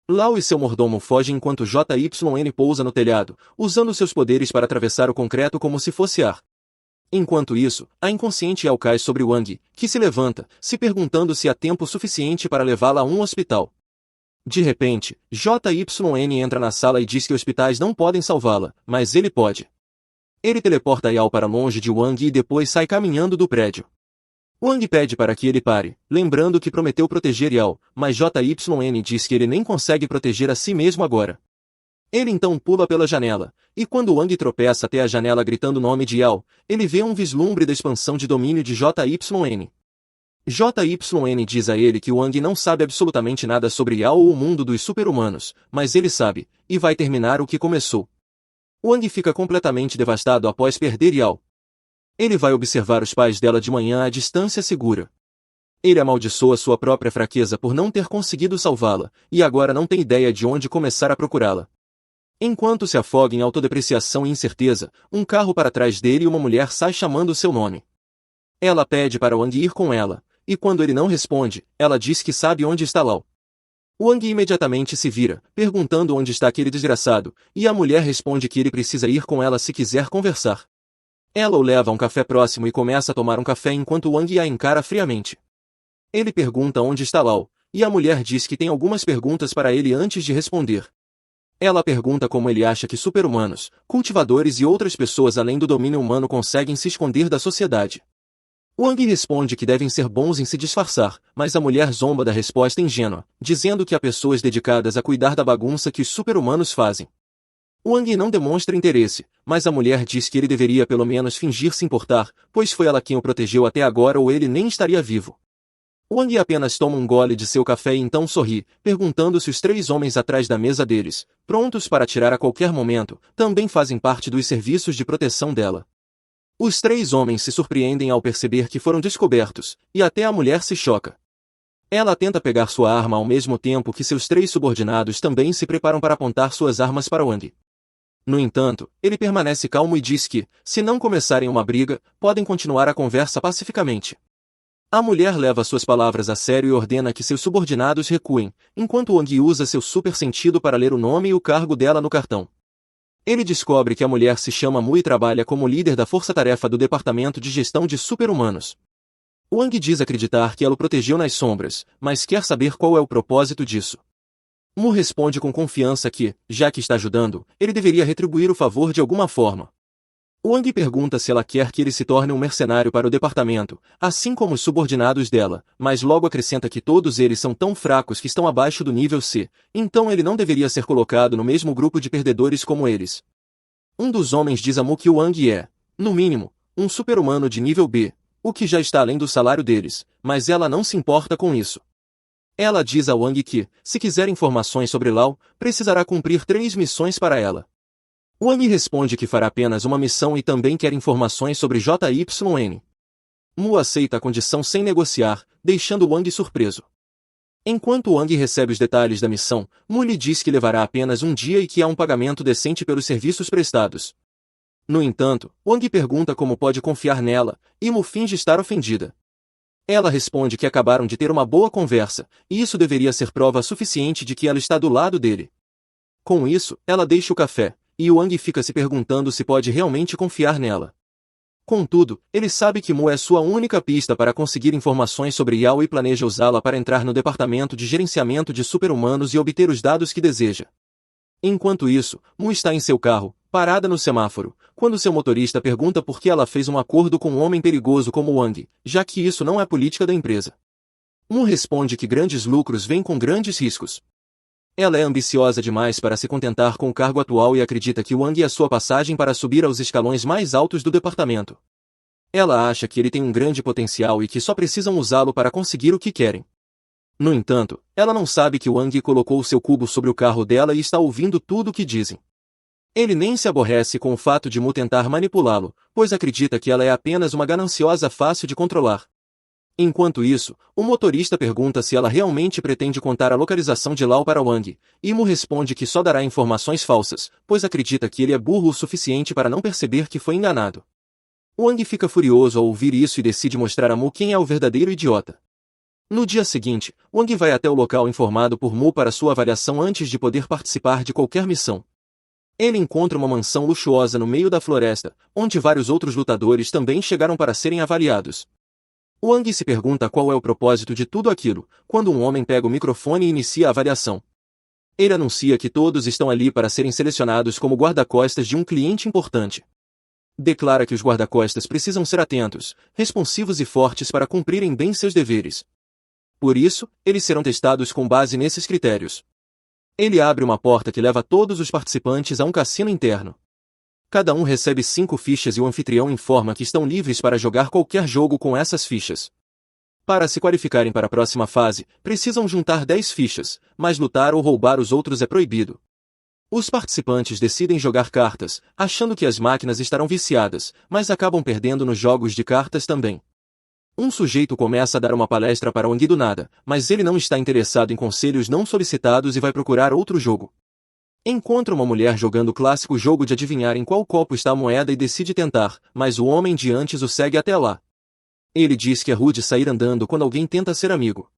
Lao e seu mordomo fogem enquanto JYN pousa no telhado, usando seus poderes para atravessar o concreto como se fosse ar. Enquanto isso, a inconsciente Yao cai sobre Wang, que se levanta, se perguntando se há tempo suficiente para levá-la a um hospital. De repente, JYN entra na sala e diz que hospitais não podem salvá-la, mas ele pode. Ele teleporta Yao para longe de Wang e depois sai caminhando do prédio. Wang pede para que ele pare, lembrando que prometeu proteger Yao, mas JYN diz que ele nem consegue proteger a si mesmo agora. Ele então pula pela janela, e quando Wang tropeça até a janela gritando o nome de Yao, ele vê um vislumbre da expansão de domínio de JYN. JYN diz a ele que Wang não sabe absolutamente nada sobre Yao ou o mundo dos super-humanos, mas ele sabe, e vai terminar o que começou. Wang fica completamente devastado após perder Yao. Ele vai observar os pais dela de manhã à distância segura. Ele amaldiçoa sua própria fraqueza por não ter conseguido salvá-la, e agora não tem ideia de onde começar a procurá-la. Enquanto se afoga em autodepreciação e incerteza, um carro para trás dele e uma mulher sai chamando seu nome. Ela pede para Wang ir com ela, e quando ele não responde, ela diz que sabe onde está Lao. Wang imediatamente se vira, perguntando onde está aquele desgraçado, e a mulher responde que ele precisa ir com ela se quiser conversar. Ela o leva a um café próximo e começa a tomar um café enquanto Wang a encara friamente. Ele pergunta onde está Lao, e a mulher diz que tem algumas perguntas para ele antes de responder. Ela pergunta como ele acha que super-humanos, cultivadores e outras pessoas além do domínio humano conseguem se esconder da sociedade. Wang responde que devem ser bons em se disfarçar, mas a mulher zomba da resposta ingênua, dizendo que há pessoas dedicadas a cuidar da bagunça que os super-humanos fazem. Wang não demonstra interesse, mas a mulher diz que ele deveria pelo menos fingir se importar, pois foi ela quem o protegeu até agora ou ele nem estaria vivo. Wang apenas toma um gole de seu café e então sorri, perguntando se os 3 homens atrás da mesa deles, prontos para atirar a qualquer momento, também fazem parte dos serviços de proteção dela. Os 3 homens se surpreendem ao perceber que foram descobertos, e até a mulher se choca. Ela tenta pegar sua arma ao mesmo tempo que seus 3 subordinados também se preparam para apontar suas armas para Wang. No entanto, ele permanece calmo e diz que, se não começarem uma briga, podem continuar a conversa pacificamente. A mulher leva suas palavras a sério e ordena que seus subordinados recuem, enquanto Wang usa seu super sentido para ler o nome e o cargo dela no cartão. Ele descobre que a mulher se chama Mu e trabalha como líder da força-tarefa do Departamento de Gestão de Super-Humanos. Wang diz acreditar que ela o protegeu nas sombras, mas quer saber qual é o propósito disso. Mu responde com confiança que, já que está ajudando, ele deveria retribuir o favor de alguma forma. Wang pergunta se ela quer que ele se torne um mercenário para o departamento, assim como os subordinados dela, mas logo acrescenta que todos eles são tão fracos que estão abaixo do nível C, então ele não deveria ser colocado no mesmo grupo de perdedores como eles. Um dos homens diz a Mu que Wang é, no mínimo, um super-humano de nível B, o que já está além do salário deles, mas ela não se importa com isso. Ela diz a Wang que, se quiser informações sobre Lao, precisará cumprir 3 missões para ela. Wang responde que fará apenas uma missão e também quer informações sobre JYN. Mu aceita a condição sem negociar, deixando Wang surpreso. Enquanto Wang recebe os detalhes da missão, Mu lhe diz que levará apenas um dia e que há um pagamento decente pelos serviços prestados. No entanto, Wang pergunta como pode confiar nela, e Mu finge estar ofendida. Ela responde que acabaram de ter uma boa conversa, e isso deveria ser prova suficiente de que ela está do lado dele. Com isso, ela deixa o café, e Wang fica se perguntando se pode realmente confiar nela. Contudo, ele sabe que Mu é sua única pista para conseguir informações sobre Yao e planeja usá-la para entrar no departamento de gerenciamento de super-humanos e obter os dados que deseja. Enquanto isso, Mu está em seu carro, parada no semáforo, quando seu motorista pergunta por que ela fez um acordo com um homem perigoso como Wang, já que isso não é política da empresa. Mu responde que grandes lucros vêm com grandes riscos. Ela é ambiciosa demais para se contentar com o cargo atual e acredita que Wang é sua passagem para subir aos escalões mais altos do departamento. Ela acha que ele tem um grande potencial e que só precisam usá-lo para conseguir o que querem. No entanto, ela não sabe que Wang colocou seu cubo sobre o carro dela e está ouvindo tudo o que dizem. Ele nem se aborrece com o fato de Mu tentar manipulá-lo, pois acredita que ela é apenas uma gananciosa fácil de controlar. Enquanto isso, o motorista pergunta se ela realmente pretende contar a localização de Lao para Wang, e Mu responde que só dará informações falsas, pois acredita que ele é burro o suficiente para não perceber que foi enganado. Wang fica furioso ao ouvir isso e decide mostrar a Mu quem é o verdadeiro idiota. No dia seguinte, Wang vai até o local informado por Mu para sua avaliação antes de poder participar de qualquer missão. Ele encontra uma mansão luxuosa no meio da floresta, onde vários outros lutadores também chegaram para serem avaliados. Wang se pergunta qual é o propósito de tudo aquilo, quando um homem pega o microfone e inicia a avaliação. Ele anuncia que todos estão ali para serem selecionados como guarda-costas de um cliente importante. Declara que os guarda-costas precisam ser atentos, responsivos e fortes para cumprirem bem seus deveres. Por isso, eles serão testados com base nesses critérios. Ele abre uma porta que leva todos os participantes a um cassino interno. Cada um recebe 5 fichas e o anfitrião informa que estão livres para jogar qualquer jogo com essas fichas. Para se qualificarem para a próxima fase, precisam juntar 10 fichas, mas lutar ou roubar os outros é proibido. Os participantes decidem jogar cartas, achando que as máquinas estarão viciadas, mas acabam perdendo nos jogos de cartas também. Um sujeito começa a dar uma palestra para Wang do nada, mas ele não está interessado em conselhos não solicitados e vai procurar outro jogo. Encontra uma mulher jogando o clássico jogo de adivinhar em qual copo está a moeda e decide tentar, mas o homem de antes o segue até lá. Ele diz que é rude sair andando quando alguém tenta ser amigo.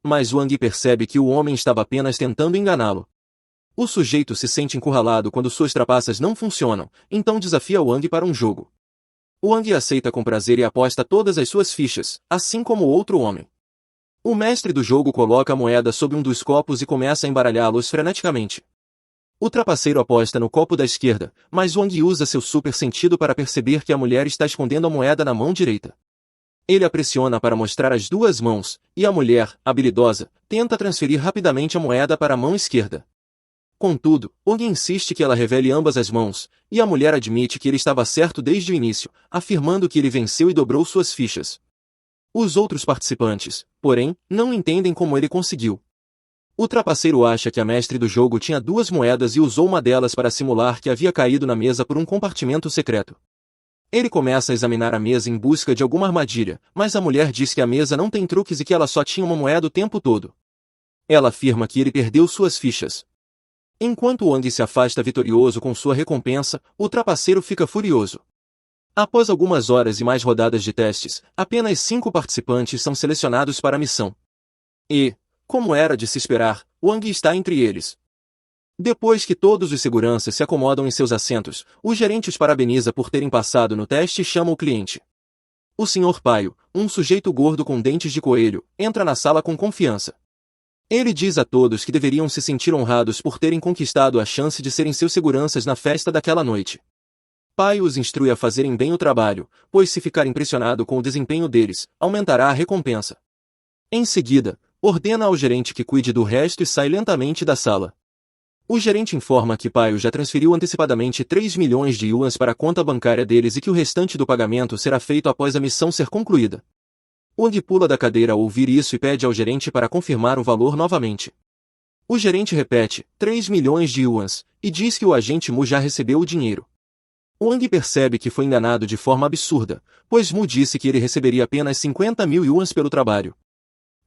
Mas Wang percebe que o homem estava apenas tentando enganá-lo. O sujeito se sente encurralado quando suas trapaças não funcionam, então desafia Wang para um jogo. Wang aceita com prazer e aposta todas as suas fichas, assim como o outro homem. O mestre do jogo coloca a moeda sob um dos copos e começa a embaralhá-los freneticamente. O trapaceiro aposta no copo da esquerda, mas Wang usa seu super sentido para perceber que a mulher está escondendo a moeda na mão direita. Ele a pressiona para mostrar as 2 mãos, e a mulher, habilidosa, tenta transferir rapidamente a moeda para a mão esquerda. Contudo, Wang insiste que ela revele ambas as mãos, e a mulher admite que ele estava certo desde o início, afirmando que ele venceu e dobrou suas fichas. Os outros participantes, porém, não entendem como ele conseguiu. O trapaceiro acha que a mestre do jogo tinha 2 moedas e usou uma delas para simular que havia caído na mesa por um compartimento secreto. Ele começa a examinar a mesa em busca de alguma armadilha, mas a mulher diz que a mesa não tem truques e que ela só tinha uma moeda o tempo todo. Ela afirma que ele perdeu suas fichas. Enquanto Wang se afasta vitorioso com sua recompensa, o trapaceiro fica furioso. Após algumas horas e mais rodadas de testes, apenas 5 participantes são selecionados para a missão. E, como era de se esperar, Wang está entre eles. Depois que todos os seguranças se acomodam em seus assentos, o gerente os parabeniza por terem passado no teste e chama o cliente. O Sr. Paio, um sujeito gordo com dentes de coelho, entra na sala com confiança. Ele diz a todos que deveriam se sentir honrados por terem conquistado a chance de serem seus seguranças na festa daquela noite. Paio os instrui a fazerem bem o trabalho, pois se ficar impressionado com o desempenho deles, aumentará a recompensa. Em seguida, ordena ao gerente que cuide do resto e sai lentamente da sala. O gerente informa que Paio já transferiu antecipadamente 3 milhões de yuans para a conta bancária deles e que o restante do pagamento será feito após a missão ser concluída. Wang pula da cadeira ao ouvir isso e pede ao gerente para confirmar o valor novamente. O gerente repete, 3 milhões de yuans, e diz que o agente Mu já recebeu o dinheiro. Wang percebe que foi enganado de forma absurda, pois Mu disse que ele receberia apenas 50 mil yuans pelo trabalho.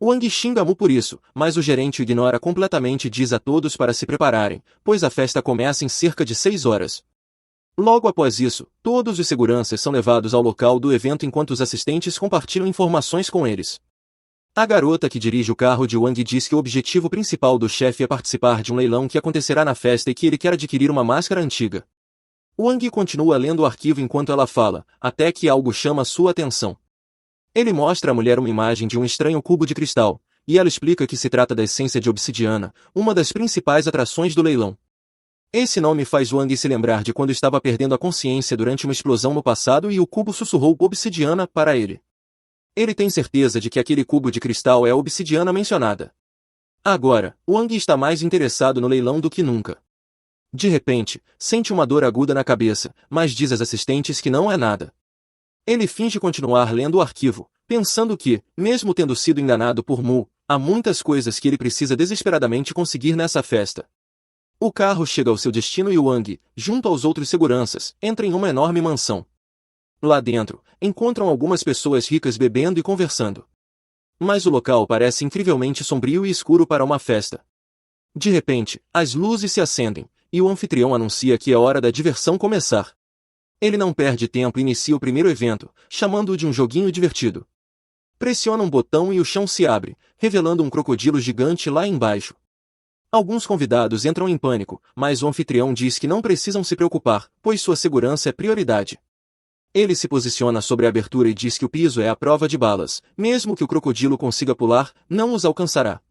Wang xinga Mu por isso, mas o gerente o ignora completamente e diz a todos para se prepararem, pois a festa começa em cerca de 6 horas. Logo após isso, todos os seguranças são levados ao local do evento enquanto os assistentes compartilham informações com eles. A garota que dirige o carro de Wang diz que o objetivo principal do chefe é participar de um leilão que acontecerá na festa e que ele quer adquirir uma máscara antiga. Wang continua lendo o arquivo enquanto ela fala, até que algo chama sua atenção. Ele mostra à mulher uma imagem de um estranho cubo de cristal, e ela explica que se trata da essência de obsidiana, uma das principais atrações do leilão. Esse nome faz Wang se lembrar de quando estava perdendo a consciência durante uma explosão no passado e o cubo sussurrou obsidiana para ele. Ele tem certeza de que aquele cubo de cristal é a obsidiana mencionada. Agora, Wang está mais interessado no leilão do que nunca. De repente, sente uma dor aguda na cabeça, mas diz às assistentes que não é nada. Ele finge continuar lendo o arquivo, pensando que, mesmo tendo sido enganado por Mu, há muitas coisas que ele precisa desesperadamente conseguir nessa festa. O carro chega ao seu destino e Wang, junto aos outros seguranças, entra em uma enorme mansão. Lá dentro, encontram algumas pessoas ricas bebendo e conversando. Mas o local parece incrivelmente sombrio e escuro para uma festa. De repente, as luzes se acendem, e o anfitrião anuncia que é hora da diversão começar. Ele não perde tempo e inicia o primeiro evento, chamando-o de um joguinho divertido. Pressiona um botão e o chão se abre, revelando um crocodilo gigante lá embaixo. Alguns convidados entram em pânico, mas o anfitrião diz que não precisam se preocupar, pois sua segurança é prioridade. Ele se posiciona sobre a abertura e diz que o piso é à prova de balas, mesmo que o crocodilo consiga pular, não os alcançará.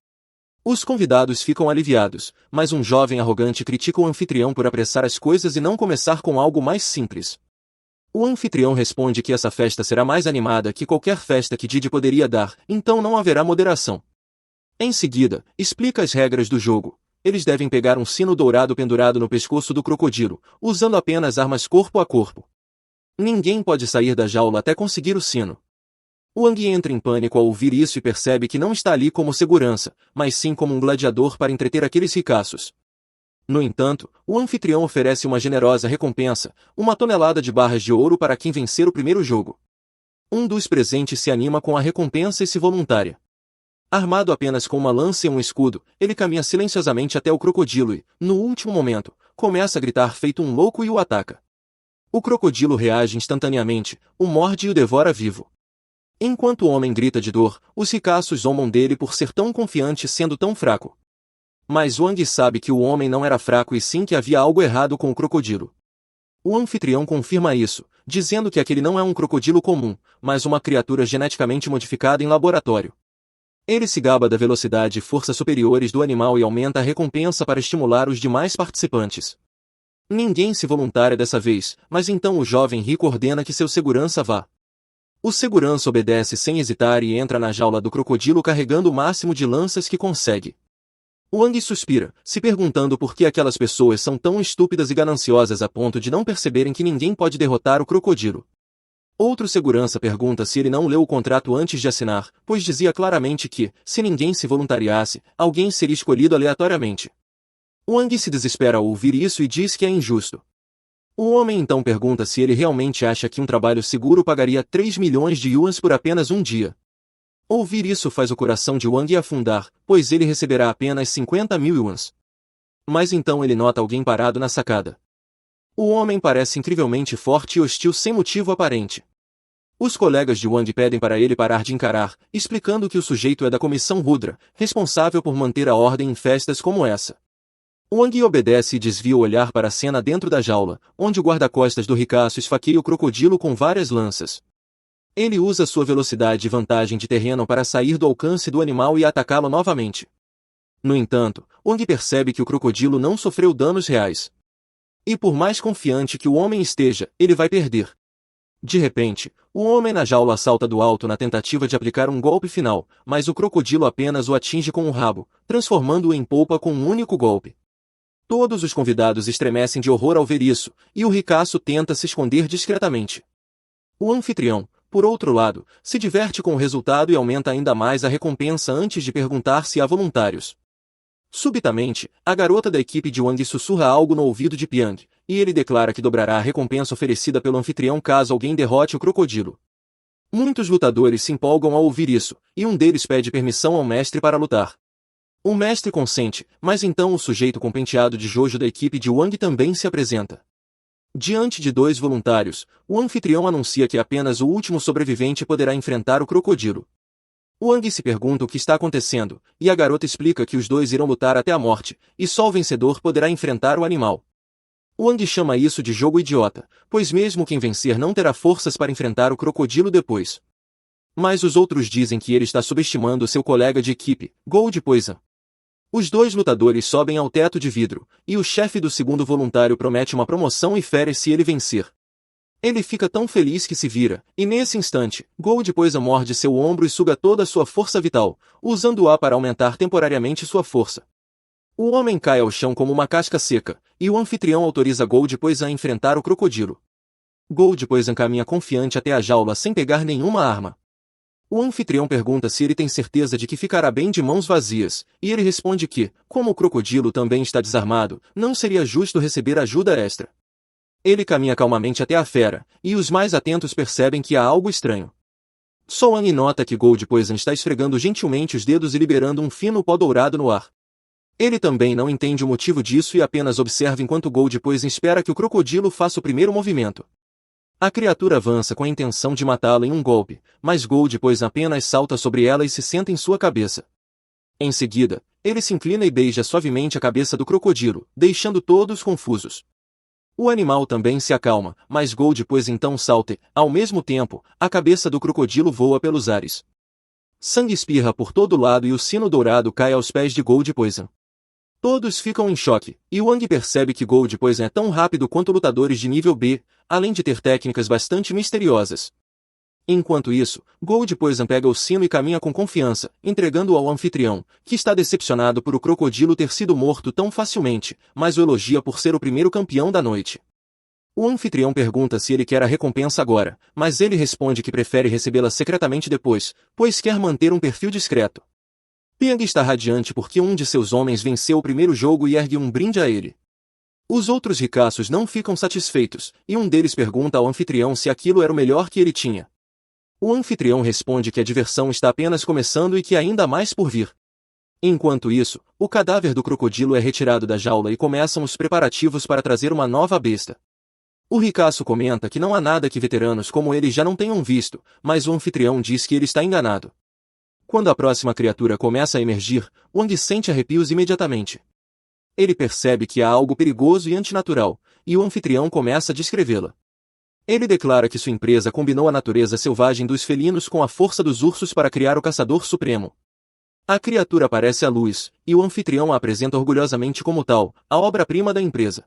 Os convidados ficam aliviados, mas um jovem arrogante critica o anfitrião por apressar as coisas e não começar com algo mais simples. O anfitrião responde que essa festa será mais animada que qualquer festa que Didi poderia dar, então não haverá moderação. Em seguida, explica as regras do jogo. Eles devem pegar um sino dourado pendurado no pescoço do crocodilo, usando apenas armas corpo a corpo. Ninguém pode sair da jaula até conseguir o sino. Wang entra em pânico ao ouvir isso e percebe que não está ali como segurança, mas sim como um gladiador para entreter aqueles ricaços. No entanto, o anfitrião oferece uma generosa recompensa, 1 tonelada de barras de ouro para quem vencer o primeiro jogo. Um dos presentes se anima com a recompensa e se voluntária. Armado apenas com uma lança e um escudo, ele caminha silenciosamente até o crocodilo e, no último momento, começa a gritar feito um louco e o ataca. O crocodilo reage instantaneamente, o morde e o devora vivo. Enquanto o homem grita de dor, os ricaços zombam dele por ser tão confiante sendo tão fraco. Mas Wang sabe que o homem não era fraco e sim que havia algo errado com o crocodilo. O anfitrião confirma isso, dizendo que aquele não é um crocodilo comum, mas uma criatura geneticamente modificada em laboratório. Ele se gaba da velocidade e força superiores do animal e aumenta a recompensa para estimular os demais participantes. Ninguém se voluntária dessa vez, mas então o jovem rico ordena que seu segurança vá. O segurança obedece sem hesitar e entra na jaula do crocodilo carregando o máximo de lanças que consegue. Wang suspira, se perguntando por que aquelas pessoas são tão estúpidas e gananciosas a ponto de não perceberem que ninguém pode derrotar o crocodilo. Outro segurança pergunta se ele não leu o contrato antes de assinar, pois dizia claramente que, se ninguém se voluntariasse, alguém seria escolhido aleatoriamente. Wang se desespera ao ouvir isso e diz que é injusto. O homem então pergunta se ele realmente acha que um trabalho seguro pagaria 3 milhões de yuans por apenas um dia. Ouvir isso faz o coração de Wang afundar, pois ele receberá apenas 50 mil yuans. Mas então ele nota alguém parado na sacada. O homem parece incrivelmente forte e hostil sem motivo aparente. Os colegas de Wang pedem para ele parar de encarar, explicando que o sujeito é da comissão Rudra, responsável por manter a ordem em festas como essa. Wang obedece e desvia o olhar para a cena dentro da jaula, onde o guarda-costas do ricaço esfaqueia o crocodilo com várias lanças. Ele usa sua velocidade e vantagem de terreno para sair do alcance do animal e atacá-lo novamente. No entanto, Wang percebe que o crocodilo não sofreu danos reais. E por mais confiante que o homem esteja, ele vai perder. De repente, o homem na jaula salta do alto na tentativa de aplicar um golpe final, mas o crocodilo apenas o atinge com o rabo, transformando-o em polpa com um único golpe. Todos os convidados estremecem de horror ao ver isso, e o ricaço tenta se esconder discretamente. O anfitrião, por outro lado, se diverte com o resultado e aumenta ainda mais a recompensa antes de perguntar se há voluntários. Subitamente, a garota da equipe de Wang sussurra algo no ouvido de Piang, e ele declara que dobrará a recompensa oferecida pelo anfitrião caso alguém derrote o crocodilo. Muitos lutadores se empolgam ao ouvir isso, e um deles pede permissão ao mestre para lutar. O mestre consente, mas então o sujeito com penteado de Jojo da equipe de Wang também se apresenta. Diante de 2 voluntários, o anfitrião anuncia que apenas o último sobrevivente poderá enfrentar o crocodilo. Wang se pergunta o que está acontecendo, e a garota explica que os 2 irão lutar até a morte, e só o vencedor poderá enfrentar o animal. Wang chama isso de jogo idiota, pois mesmo quem vencer não terá forças para enfrentar o crocodilo depois. Mas os outros dizem que ele está subestimando seu colega de equipe, Gold Poison. Os 2 lutadores sobem ao teto de vidro, e o chefe do segundo voluntário promete uma promoção e férias se ele vencer. Ele fica tão feliz que se vira, e nesse instante, Gold Poison morde seu ombro e suga toda a sua força vital, usando-a para aumentar temporariamente sua força. O homem cai ao chão como uma casca seca, e o anfitrião autoriza Gold Poison a enfrentar o crocodilo. Gold Poison caminha confiante até a jaula sem pegar nenhuma arma. O anfitrião pergunta se ele tem certeza de que ficará bem de mãos vazias, e ele responde que, como o crocodilo também está desarmado, não seria justo receber ajuda extra. Ele caminha calmamente até a fera, e os mais atentos percebem que há algo estranho. Wang nota que Gold Poison está esfregando gentilmente os dedos e liberando um fino pó dourado no ar. Ele também não entende o motivo disso e apenas observa enquanto Gold Poison espera que o crocodilo faça o primeiro movimento. A criatura avança com a intenção de matá-lo em um golpe, mas Gold Poison apenas salta sobre ela e se senta em sua cabeça. Em seguida, ele se inclina e beija suavemente a cabeça do crocodilo, deixando todos confusos. O animal também se acalma, mas Gold Poison então salta e, ao mesmo tempo, a cabeça do crocodilo voa pelos ares. Sangue espirra por todo lado e o sino dourado cai aos pés de Gold Poison. Todos ficam em choque, e Wang percebe que Gold Poison é tão rápido quanto lutadores de nível B, além de ter técnicas bastante misteriosas. Enquanto isso, Gold Poison pega o sino e caminha com confiança, entregando-o ao anfitrião, que está decepcionado por o crocodilo ter sido morto tão facilmente, mas o elogia por ser o primeiro campeão da noite. O anfitrião pergunta se ele quer a recompensa agora, mas ele responde que prefere recebê-la secretamente depois, pois quer manter um perfil discreto. Piang está radiante porque um de seus homens venceu o primeiro jogo e ergue um brinde a ele. Os outros ricaços não ficam satisfeitos, e um deles pergunta ao anfitrião se aquilo era o melhor que ele tinha. O anfitrião responde que a diversão está apenas começando e que ainda há mais por vir. Enquanto isso, o cadáver do crocodilo é retirado da jaula e começam os preparativos para trazer uma nova besta. O ricaço comenta que não há nada que veteranos como ele já não tenham visto, mas o anfitrião diz que ele está enganado. Quando a próxima criatura começa a emergir, Wang sente arrepios imediatamente. Ele percebe que há algo perigoso e antinatural, e o anfitrião começa a descrevê-la. Ele declara que sua empresa combinou a natureza selvagem dos felinos com a força dos ursos para criar o Caçador Supremo. A criatura aparece à luz, e o anfitrião a apresenta orgulhosamente como tal, a obra-prima da empresa.